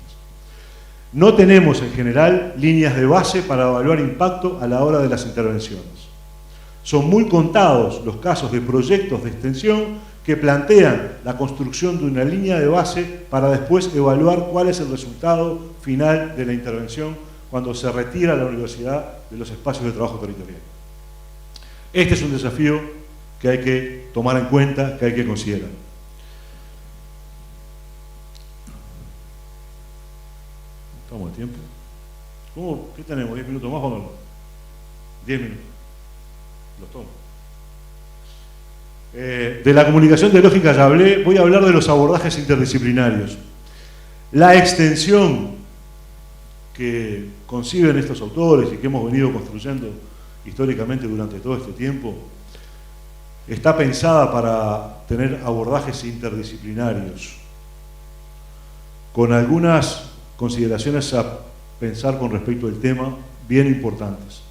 No tenemos en general líneas de base para evaluar impacto a la hora de las intervenciones. Son muy contados los casos de proyectos de extensión que plantean la construcción de una línea de base para después evaluar cuál es el resultado final de la intervención cuando se retira la universidad de los espacios de trabajo territorial. Este es un desafío que hay que tomar en cuenta, que hay que considerar. ¿Estamos de tiempo? ¿Cómo? ¿Qué tenemos? ¿10 minutos más o no? 10 minutos. Los tomo. De la comunicación teológica ya hablé, voy a hablar de los abordajes interdisciplinarios. La extensión que conciben estos autores y que hemos venido construyendo históricamente durante todo este tiempo, está pensada para tener abordajes interdisciplinarios, con algunas consideraciones a pensar con respecto al tema bien importantes.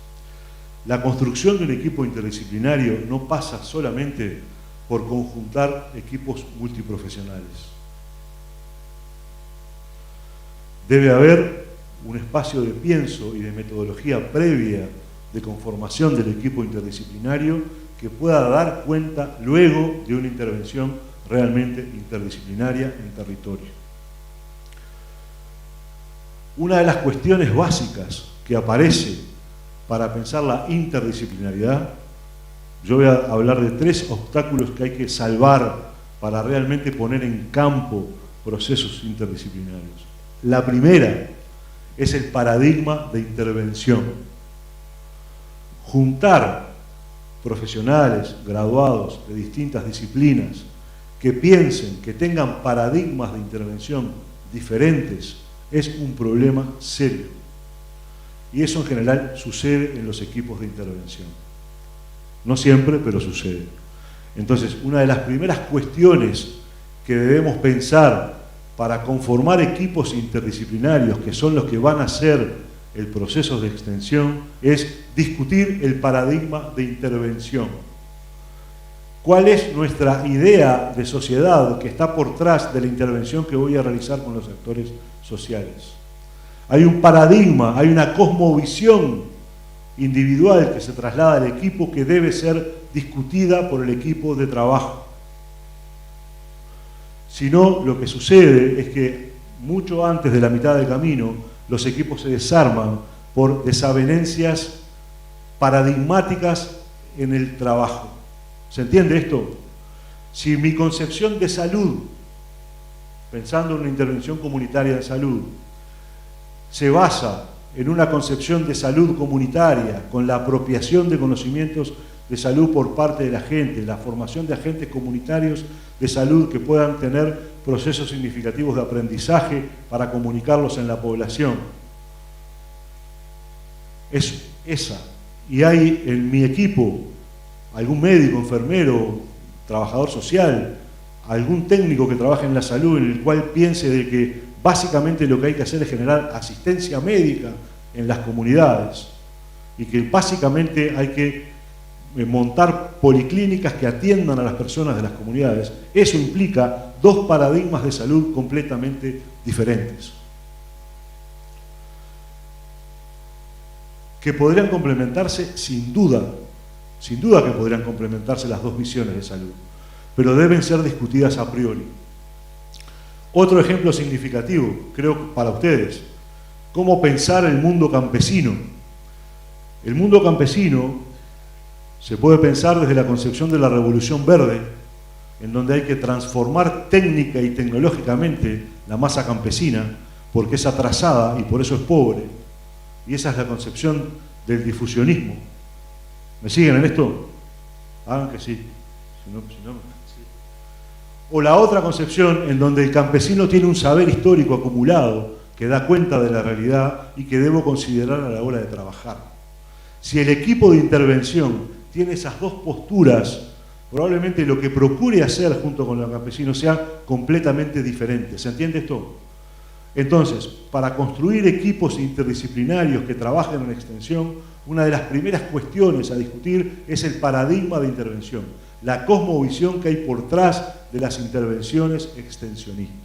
La construcción de un equipo interdisciplinario no pasa solamente por conjuntar equipos multiprofesionales. Debe haber un espacio de pienso y de metodología previa de conformación del equipo interdisciplinario que pueda dar cuenta luego de una intervención realmente interdisciplinaria en territorio. Una de las cuestiones básicas que aparece para pensar la interdisciplinariedad, yo voy a hablar de 3 obstáculos que hay que salvar para realmente poner en campo procesos interdisciplinarios. La primera es el paradigma de intervención. Juntar profesionales, graduados de distintas disciplinas que piensen, que tengan paradigmas de intervención diferentes, es un problema serio. Y eso en general sucede en los equipos de intervención. No siempre, pero sucede. Entonces, una de las primeras cuestiones que debemos pensar para conformar equipos interdisciplinarios, que son los que van a hacer el proceso de extensión, es discutir el paradigma de intervención. ¿Cuál es nuestra idea de sociedad que está por detrás de la intervención que voy a realizar con los actores sociales? Hay un paradigma, hay una cosmovisión individual que se traslada al equipo que debe ser discutida por el equipo de trabajo. Si no, lo que sucede es que mucho antes de la mitad del camino, los equipos se desarman por desavenencias paradigmáticas en el trabajo. ¿Se entiende esto? Si mi concepción de salud, pensando en una intervención comunitaria de salud, se basa en una concepción de salud comunitaria, con la apropiación de conocimientos de salud por parte de la gente, la formación de agentes comunitarios de salud que puedan tener procesos significativos de aprendizaje para comunicarlos en la población. Es esa. Y hay en mi equipo algún médico, enfermero, trabajador social, algún técnico que trabaje en la salud en el cual piense de que básicamente lo que hay que hacer es generar asistencia médica en las comunidades y que básicamente hay que montar policlínicas que atiendan a las personas de las comunidades. Eso implica 2 paradigmas de salud completamente diferentes, que podrían complementarse sin duda que podrían complementarse las 2 visiones de salud, pero deben ser discutidas a priori. Otro ejemplo significativo, creo, para ustedes, cómo pensar el mundo campesino. El mundo campesino se puede pensar desde la concepción de la Revolución Verde, en donde hay que transformar técnica y tecnológicamente la masa campesina, porque es atrasada y por eso es pobre. Y esa es la concepción del difusionismo. ¿Me siguen en esto? Hagan que sí. Si no, sí. O la otra concepción en donde el campesino tiene un saber histórico acumulado que da cuenta de la realidad y que debo considerar a la hora de trabajar. Si el equipo de intervención tiene esas 2 posturas, probablemente lo que procure hacer junto con el campesino sea completamente diferente. ¿Se entiende esto? Entonces, para construir equipos interdisciplinarios que trabajen en extensión, una de las primeras cuestiones a discutir es el paradigma de intervención, la cosmovisión que hay por detrás de las intervenciones extensionistas.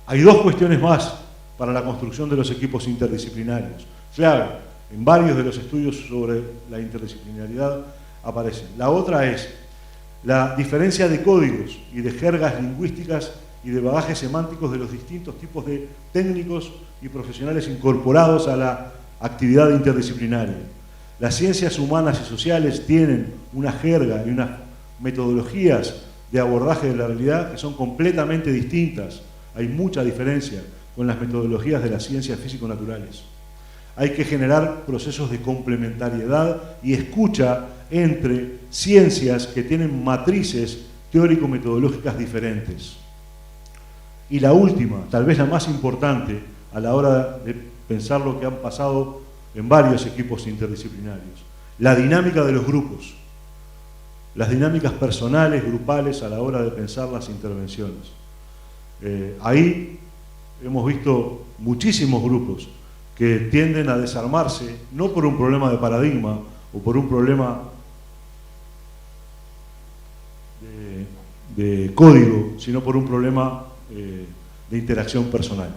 Hay 2 cuestiones más para la construcción de los equipos interdisciplinarios. Clave, en varios de los estudios sobre la interdisciplinariedad aparecen. La otra es la diferencia de códigos y de jergas lingüísticas y de bagajes semánticos de los distintos tipos de técnicos y profesionales incorporados a la actividad interdisciplinaria. Las ciencias humanas y sociales tienen una jerga y unas metodologías de abordaje de la realidad que son completamente distintas. Hay mucha diferencia con las metodologías de las ciencias físico-naturales. Hay que generar procesos de complementariedad y escucha entre ciencias que tienen matrices teórico-metodológicas diferentes. Y la última, tal vez la más importante, a la hora de pensar lo que han pasado en varios equipos interdisciplinarios. La dinámica de los grupos, las dinámicas personales, grupales, a la hora de pensar las intervenciones. Ahí hemos visto muchísimos grupos que tienden a desarmarse, no por un problema de paradigma o por un problema de código, sino por un problema de interacción personal.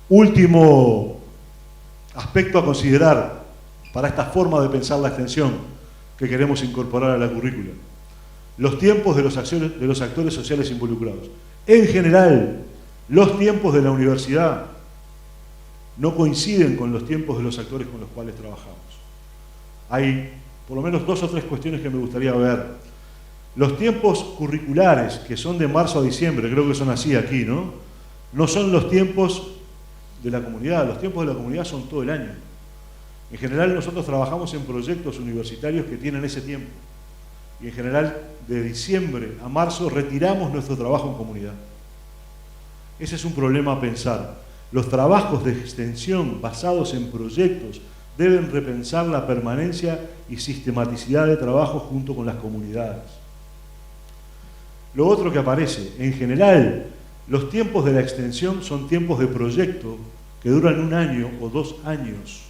Último aspecto a considerar para esta forma de pensar la extensión que queremos incorporar a la currícula: los tiempos de los actores sociales involucrados. En general, los tiempos de la universidad no coinciden con los tiempos de los actores con los cuales trabajamos. Hay por lo menos 2 o 3 cuestiones que me gustaría ver. Los tiempos curriculares, que son de marzo a diciembre, creo que son así aquí, ¿no? No son los tiempos de la comunidad. Los tiempos de la comunidad son todo el año. En general nosotros trabajamos en proyectos universitarios que tienen ese tiempo. Y en general de diciembre a marzo retiramos nuestro trabajo en comunidad. Ese es un problema a pensar. Los trabajos de extensión basados en proyectos deben repensar la permanencia y sistematicidad de trabajo junto con las comunidades. Lo otro que aparece, en general, los tiempos de la extensión son tiempos de proyecto que duran 1 año o 2 años.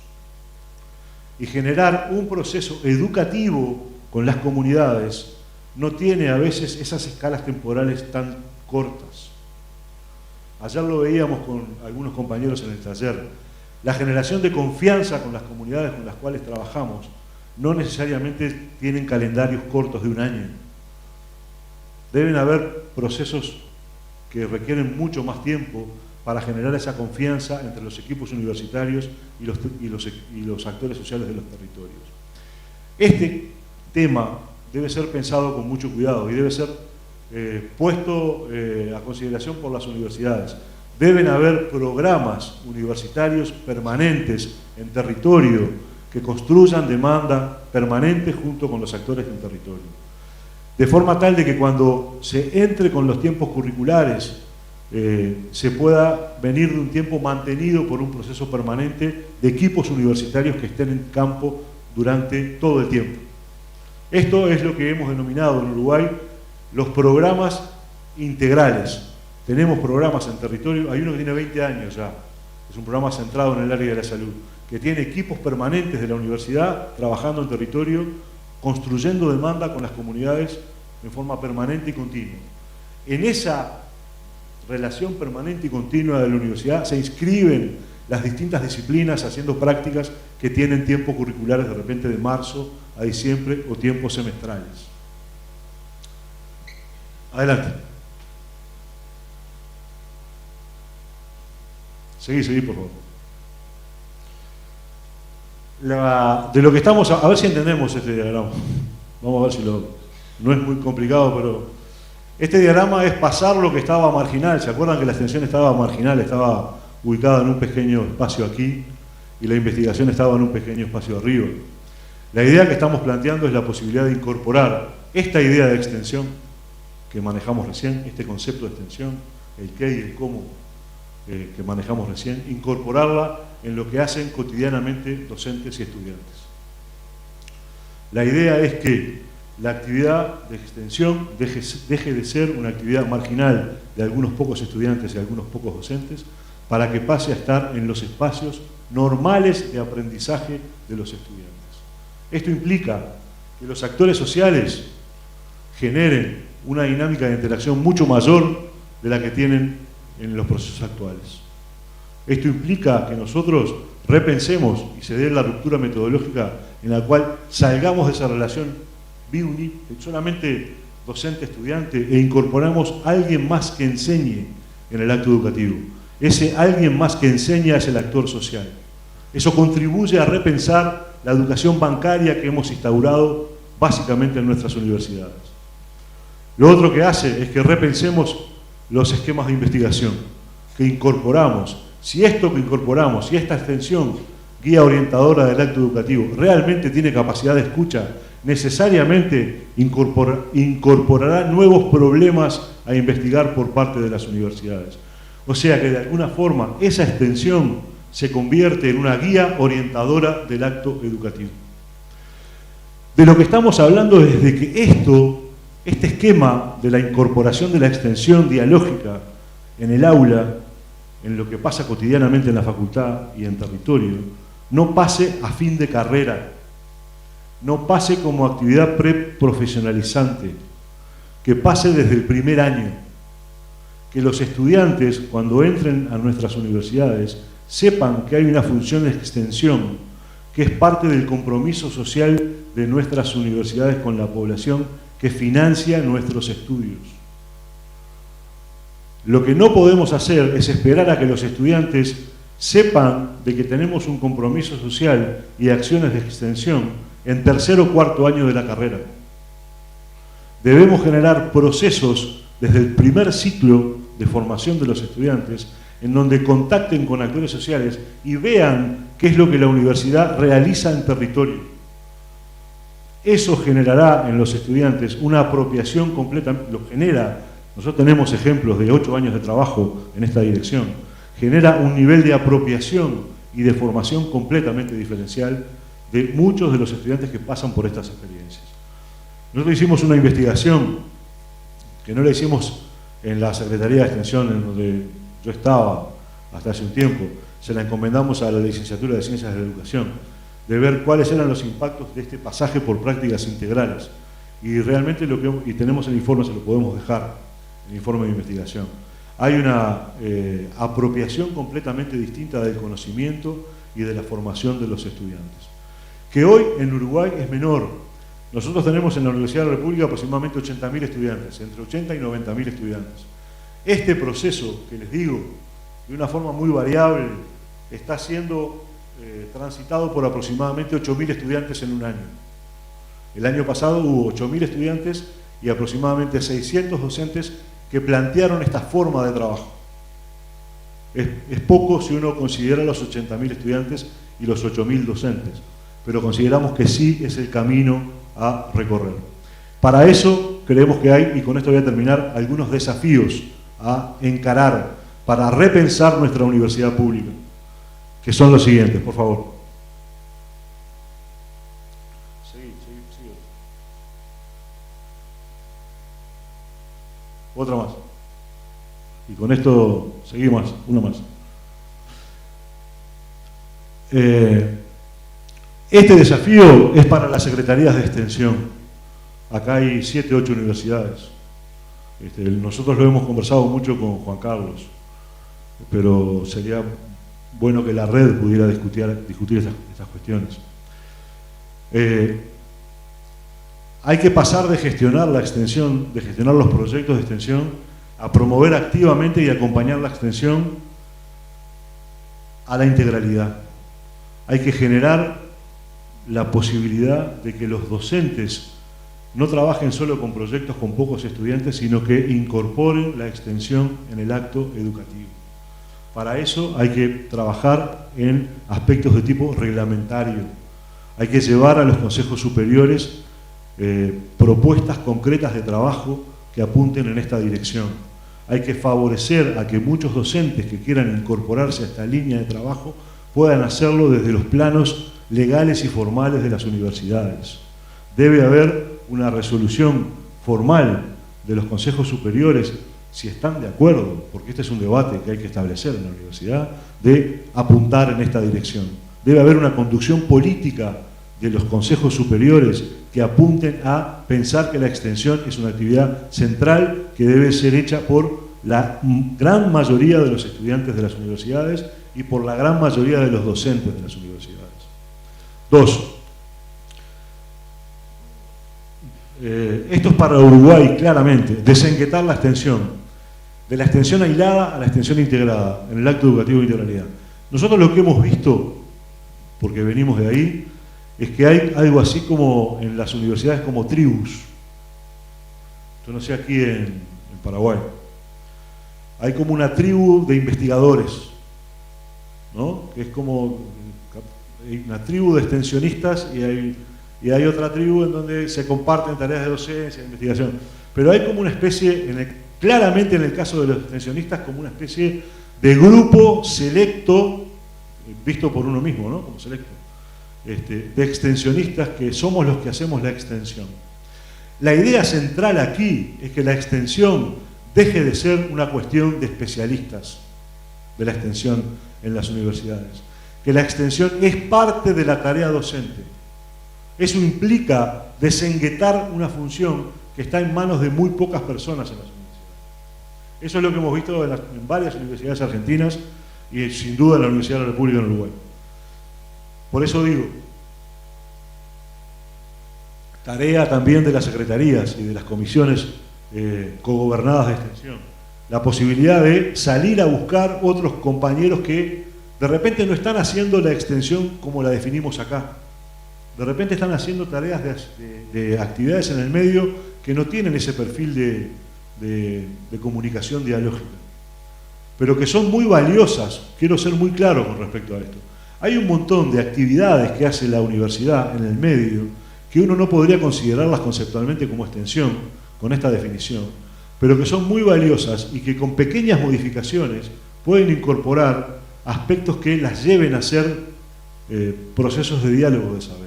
Y generar un proceso educativo con las comunidades no tiene a veces esas escalas temporales tan cortas. Ayer lo veíamos con algunos compañeros en el taller. La generación de confianza con las comunidades con las cuales trabajamos no necesariamente tienen calendarios cortos de 1 año. Deben haber procesos que requieren mucho más tiempo para generar esa confianza entre los equipos universitarios y los actores sociales de los territorios. Este tema debe ser pensado con mucho cuidado y debe ser puesto a consideración por las universidades. Deben haber programas universitarios permanentes en territorio que construyan demanda permanente junto con los actores del territorio. De forma tal de que cuando se entre con los tiempos curriculares se pueda venir de un tiempo mantenido por un proceso permanente de equipos universitarios que estén en campo durante todo el tiempo. Esto es lo que hemos denominado en Uruguay los programas integrales. Tenemos programas en territorio, hay uno que tiene 20 años ya, es un programa centrado en el área de la salud, que tiene equipos permanentes de la universidad trabajando en territorio, construyendo demanda con las comunidades en forma permanente y continua. En esa relación permanente y continua de la universidad se inscriben las distintas disciplinas haciendo prácticas que tienen tiempos curriculares de repente de marzo a diciembre o tiempos semestrales. Adelante. Seguí, por favor. De lo que estamos, a ver si entendemos este diagrama. Vamos a ver si no es muy complicado, pero este diagrama es pasar lo que estaba marginal. ¿Se acuerdan que la extensión estaba marginal? Estaba ubicada en un pequeño espacio aquí y la investigación estaba en un pequeño espacio arriba. La idea que estamos planteando es la posibilidad de incorporar esta idea de extensión que manejamos recién, este concepto de extensión, el qué y el cómo que manejamos recién, incorporarla en lo que hacen cotidianamente docentes y estudiantes. La idea es que la actividad de extensión deje de ser una actividad marginal de algunos pocos estudiantes y algunos pocos docentes para que pase a estar en los espacios normales de aprendizaje de los estudiantes. Esto implica que los actores sociales generen una dinámica de interacción mucho mayor de la que tienen en los procesos actuales. Esto implica que nosotros repensemos y se dé la ruptura metodológica en la cual salgamos de esa relación biuni, solamente docente-estudiante, e incorporamos a alguien más que enseñe en el acto educativo. Ese alguien más que enseña es el actor social. Eso contribuye a repensar la educación bancaria que hemos instaurado básicamente en nuestras universidades. Lo otro que hace es que repensemos los esquemas de investigación que incorporamos. Si esto que incorporamos, si esta extensión guía orientadora del acto educativo realmente tiene capacidad de escucha, necesariamente incorporará nuevos problemas a investigar por parte de las universidades. O sea que de alguna forma esa extensión se convierte en una guía orientadora del acto educativo. De lo que estamos hablando es de que este esquema de la incorporación de la extensión dialógica en el aula, en lo que pasa cotidianamente en la facultad y en territorio, no pase a fin de carrera, no pase como actividad preprofesionalizante, que pase desde el primer año, que los estudiantes cuando entren a nuestras universidades sepan que hay una función de extensión que es parte del compromiso social de nuestras universidades con la población que financia nuestros estudios. Lo que no podemos hacer es esperar a que los estudiantes sepan de que tenemos un compromiso social y acciones de extensión en tercer o cuarto año de la carrera. Debemos generar procesos desde el primer ciclo de formación de los estudiantes en donde contacten con actores sociales y vean qué es lo que la universidad realiza en territorio. Eso generará en los estudiantes una apropiación completa, lo genera. Nosotros tenemos ejemplos de 8 años de trabajo en esta dirección. Genera un nivel de apropiación y de formación completamente diferencial de muchos de los estudiantes que pasan por estas experiencias. Nosotros hicimos una investigación que no la hicimos en la Secretaría de Extensión, en donde yo estaba hasta hace un tiempo. Se la encomendamos a la Licenciatura de Ciencias de la Educación, de ver cuáles eran los impactos de este pasaje por prácticas integrales. Y realmente y tenemos el informe, se lo podemos dejar, el informe de investigación. Hay una apropiación completamente distinta del conocimiento y de la formación de los estudiantes, que hoy en Uruguay es menor. Nosotros tenemos en la Universidad de la República aproximadamente 80.000 estudiantes, entre 80 y 90.000 estudiantes. Este proceso, que les digo, de una forma muy variable, está siendo transitado por aproximadamente 8.000 estudiantes en un año. El año pasado hubo 8.000 estudiantes y aproximadamente 600 docentes que plantearon esta forma de trabajo. Es poco si uno considera los 80.000 estudiantes y los 8.000 docentes, pero consideramos que sí es el camino a recorrer. Para eso creemos que hay, y con esto voy a terminar, algunos desafíos a encarar para repensar nuestra universidad pública, que son los siguientes, por favor. Sigue. Otra más. Y con esto seguimos, una más. Este desafío es para las secretarías de extensión. Acá hay 7 u 8 universidades. Nosotros lo hemos conversado mucho con Juan Carlos, pero sería bueno que la red pudiera discutir estas cuestiones. Hay que pasar de gestionar la extensión, de gestionar los proyectos de extensión, a promover activamente y acompañar la extensión a la integralidad. Hay que generar la posibilidad de que los docentes no trabajen solo con proyectos con pocos estudiantes, sino que incorporen la extensión en el acto educativo. Para eso hay que trabajar en aspectos de tipo reglamentario. Hay que llevar a los consejos superiores propuestas concretas de trabajo que apunten en esta dirección. Hay que favorecer a que muchos docentes que quieran incorporarse a esta línea de trabajo puedan hacerlo desde los planos legales y formales de las universidades. Debe haber una resolución formal de los consejos superiores, si están de acuerdo, porque este es un debate que hay que establecer en la universidad, de apuntar en esta dirección. Debe haber una conducción política de los consejos superiores que apunten a pensar que la extensión es una actividad central que debe ser hecha por la gran mayoría de los estudiantes de las universidades y por la gran mayoría de los docentes de las universidades. 2. Esto es para Uruguay, claramente, desenguetar la extensión, de la extensión aislada a la extensión integrada, en el acto educativo de integralidad. Nosotros lo que hemos visto, porque venimos de ahí, es que hay algo así como en las universidades como tribus. Yo no sé aquí en Paraguay. Hay como una tribu de investigadores, ¿no? Que es como una tribu de extensionistas y hay otra tribu en donde se comparten tareas de docencia, de investigación. Pero hay como una especie, claramente en el caso de los extensionistas como una especie de grupo selecto, visto por uno mismo, ¿no? Como selecto, de extensionistas que somos los que hacemos la extensión. La idea central aquí es que la extensión deje de ser una cuestión de especialistas de la extensión en las universidades, que la extensión es parte de la tarea docente. Eso implica desenguetar una función que está en manos de muy pocas personas en las universidades. Eso es lo que hemos visto en varias universidades argentinas y sin duda en la Universidad de la República en Uruguay. Por eso digo, tarea también de las secretarías y de las comisiones cogobernadas de extensión, la posibilidad de salir a buscar otros compañeros que de repente no están haciendo la extensión como la definimos acá. De repente están haciendo tareas de actividades en el medio que no tienen ese perfil de comunicación dialógica, pero que son muy valiosas. Quiero ser muy claro con respecto a esto. Hay un montón de actividades que hace la universidad en el medio que uno no podría considerarlas conceptualmente como extensión, con esta definición, pero que son muy valiosas y que con pequeñas modificaciones pueden incorporar aspectos que las lleven a ser procesos de diálogo de saberes.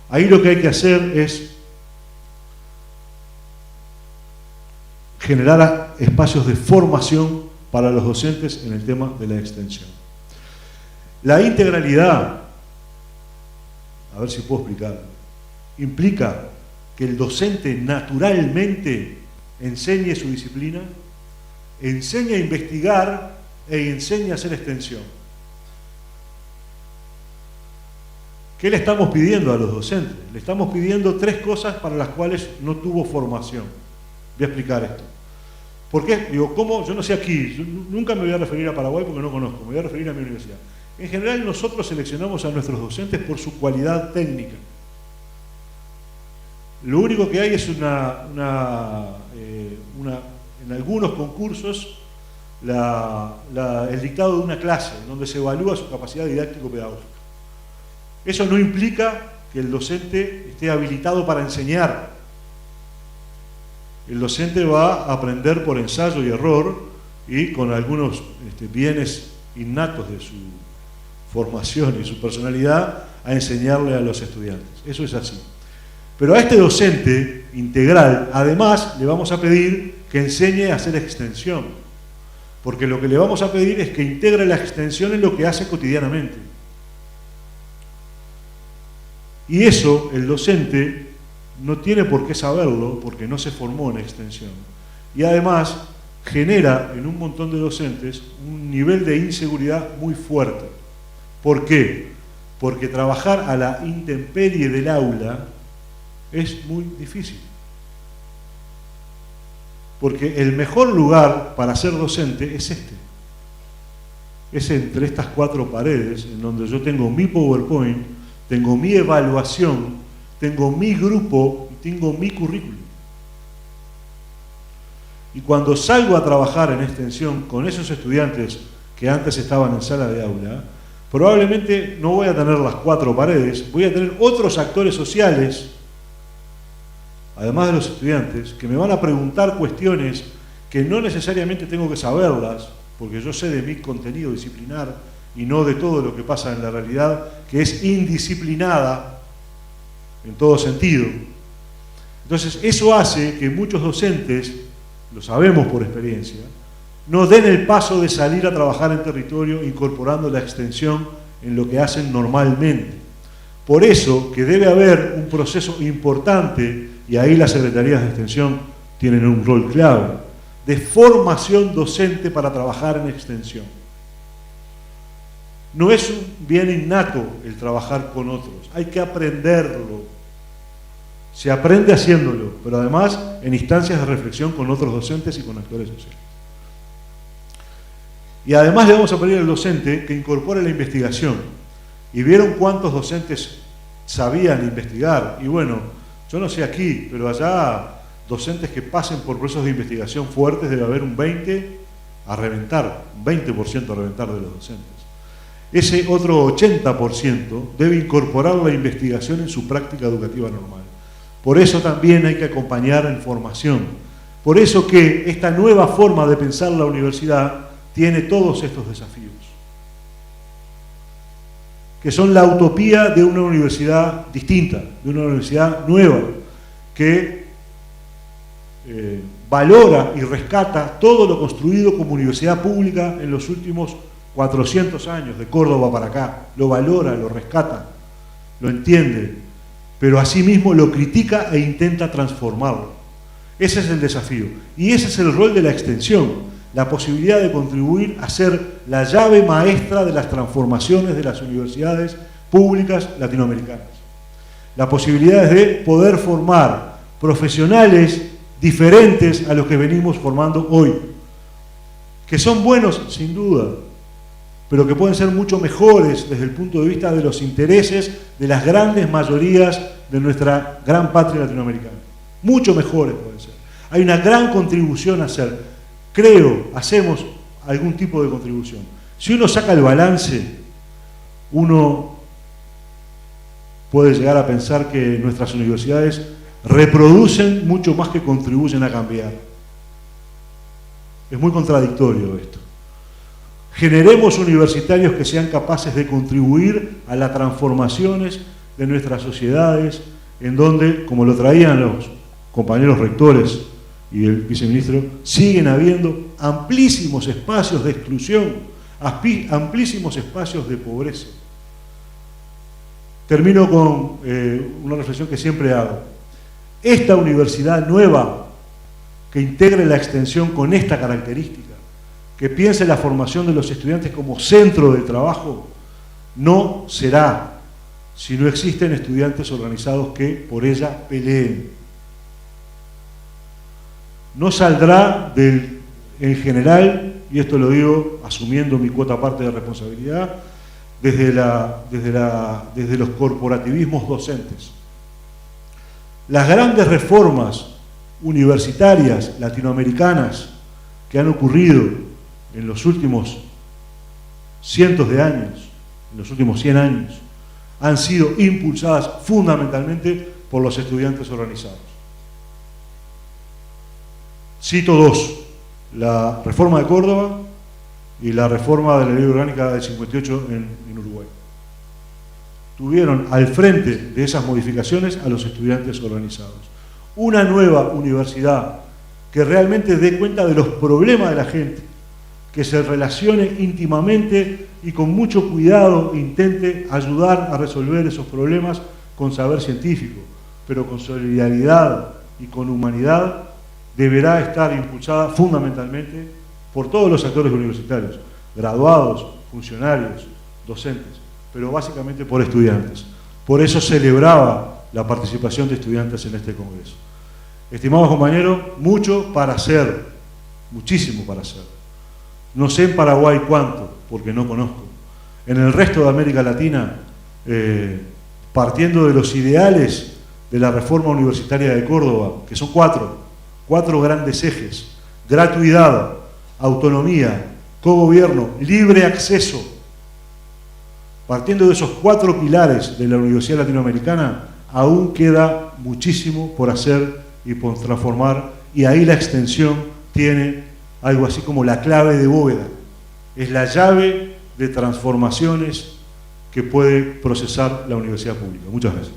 Ahí lo que hay que hacer es generar espacios de formación para los docentes en el tema de la extensión. La integralidad, a ver si puedo explicar, implica que el docente naturalmente enseñe su disciplina, enseñe a investigar e enseñe a hacer extensión. ¿Qué le estamos pidiendo a los docentes? Le estamos pidiendo 3 cosas para las cuales no tuvo formación. Voy a explicar esto. ¿Por qué? Digo, ¿cómo? Yo no sé aquí, yo nunca me voy a referir a Paraguay porque no conozco, me voy a referir a mi universidad. En general nosotros seleccionamos a nuestros docentes por su cualidad técnica. Lo único que hay es en algunos concursos el dictado de una clase, donde se evalúa su capacidad didáctico-pedagógica. Eso no implica que el docente esté habilitado para enseñar. El docente va a aprender por ensayo y error y con algunos bienes innatos de su formación y su personalidad a enseñarle a los estudiantes. Eso es así. Pero a este docente integral, además, le vamos a pedir que enseñe a hacer extensión, porque lo que le vamos a pedir es que integre la extensión en lo que hace cotidianamente. Y eso, el docente no tiene por qué saberlo, porque no se formó en extensión. Y además, genera en un montón de docentes un nivel de inseguridad muy fuerte. ¿Por qué? Porque trabajar a la intemperie del aula es muy difícil. Porque el mejor lugar para ser docente es este. Es entre estas 4 paredes, en donde yo tengo mi PowerPoint, tengo mi evaluación, tengo mi grupo y tengo mi currículum. Y cuando salgo a trabajar en extensión con esos estudiantes que antes estaban en sala de aula, probablemente no voy a tener las 4 paredes, voy a tener otros actores sociales, además de los estudiantes, que me van a preguntar cuestiones que no necesariamente tengo que saberlas, porque yo sé de mi contenido disciplinar y no de todo lo que pasa en la realidad, que es indisciplinada en todo sentido. Entonces, eso hace que muchos docentes, lo sabemos por experiencia, no den el paso de salir a trabajar en territorio incorporando la extensión en lo que hacen normalmente. Por eso que debe haber un proceso importante, y ahí las secretarías de extensión tienen un rol clave, de formación docente para trabajar en extensión. No es un bien innato el trabajar con otros, hay que aprenderlo. Se aprende haciéndolo, pero además en instancias de reflexión con otros docentes y con actores sociales. Y además le vamos a pedir al docente que incorpore la investigación. ¿Y vieron cuántos docentes sabían investigar? Y bueno, yo no sé aquí, pero allá docentes que pasen por procesos de investigación fuertes debe haber un 20% a reventar de los docentes. Ese otro 80% debe incorporar la investigación en su práctica educativa normal. Por eso también hay que acompañar en formación. Por eso que esta nueva forma de pensar la universidad tiene todos estos desafíos, que son la utopía de una universidad distinta, de una universidad nueva, que valora y rescata todo lo construido como universidad pública en los últimos 400 años, de Córdoba para acá. Lo valora, lo rescata, lo entiende, pero asimismo lo critica e intenta transformarlo. Ese es el desafío. Y ese es el rol de la extensión, la posibilidad de contribuir a ser la llave maestra de las transformaciones de las universidades públicas latinoamericanas. La posibilidad de poder formar profesionales diferentes a los que venimos formando hoy, que son buenos sin duda, pero que pueden ser mucho mejores desde el punto de vista de los intereses de las grandes mayorías de nuestra gran patria latinoamericana. Mucho mejores pueden ser. Hay una gran contribución a hacer. Creo, hacemos algún tipo de contribución. Si uno saca el balance, uno puede llegar a pensar que nuestras universidades reproducen mucho más que contribuyen a cambiar. Es muy contradictorio esto. Generemos universitarios que sean capaces de contribuir a las transformaciones de nuestras sociedades, en donde, como lo traían los compañeros rectores y el viceministro, siguen habiendo amplísimos espacios de exclusión, amplísimos espacios de pobreza. Termino con una reflexión que siempre hago. Esta universidad nueva, que integre la extensión con esta característica, que piense la formación de los estudiantes como centro del trabajo, no será si no existen estudiantes organizados que por ella peleen. No saldrá en general, y esto lo digo asumiendo mi cuota parte de responsabilidad, desde los corporativismos docentes. Las grandes reformas universitarias latinoamericanas que han ocurrido en los últimos cientos de años, en los últimos 100 años, han sido impulsadas fundamentalmente por los estudiantes organizados. Cito dos: la reforma de Córdoba y la reforma de la Ley Orgánica del 58 en Uruguay. Tuvieron al frente de esas modificaciones a los estudiantes organizados. Una nueva universidad que realmente dé cuenta de los problemas de la gente, que se relacione íntimamente y con mucho cuidado intente ayudar a resolver esos problemas con saber científico, pero con solidaridad y con humanidad, deberá estar impulsada fundamentalmente por todos los actores universitarios, graduados, funcionarios, docentes, pero básicamente por estudiantes. Por eso celebraba la participación de estudiantes en este congreso. Estimados compañeros, mucho para hacer, muchísimo para hacer. No sé en Paraguay cuánto, porque no conozco. En el resto de América Latina, partiendo de los ideales de la reforma universitaria de Córdoba, que son cuatro grandes ejes: gratuidad, autonomía, cogobierno, libre acceso. Partiendo de esos 4 pilares de la Universidad Latinoamericana, aún queda muchísimo por hacer y por transformar, y ahí la extensión tiene algo así como la clave de bóveda. Es la llave de transformaciones que puede procesar la universidad pública. Muchas gracias.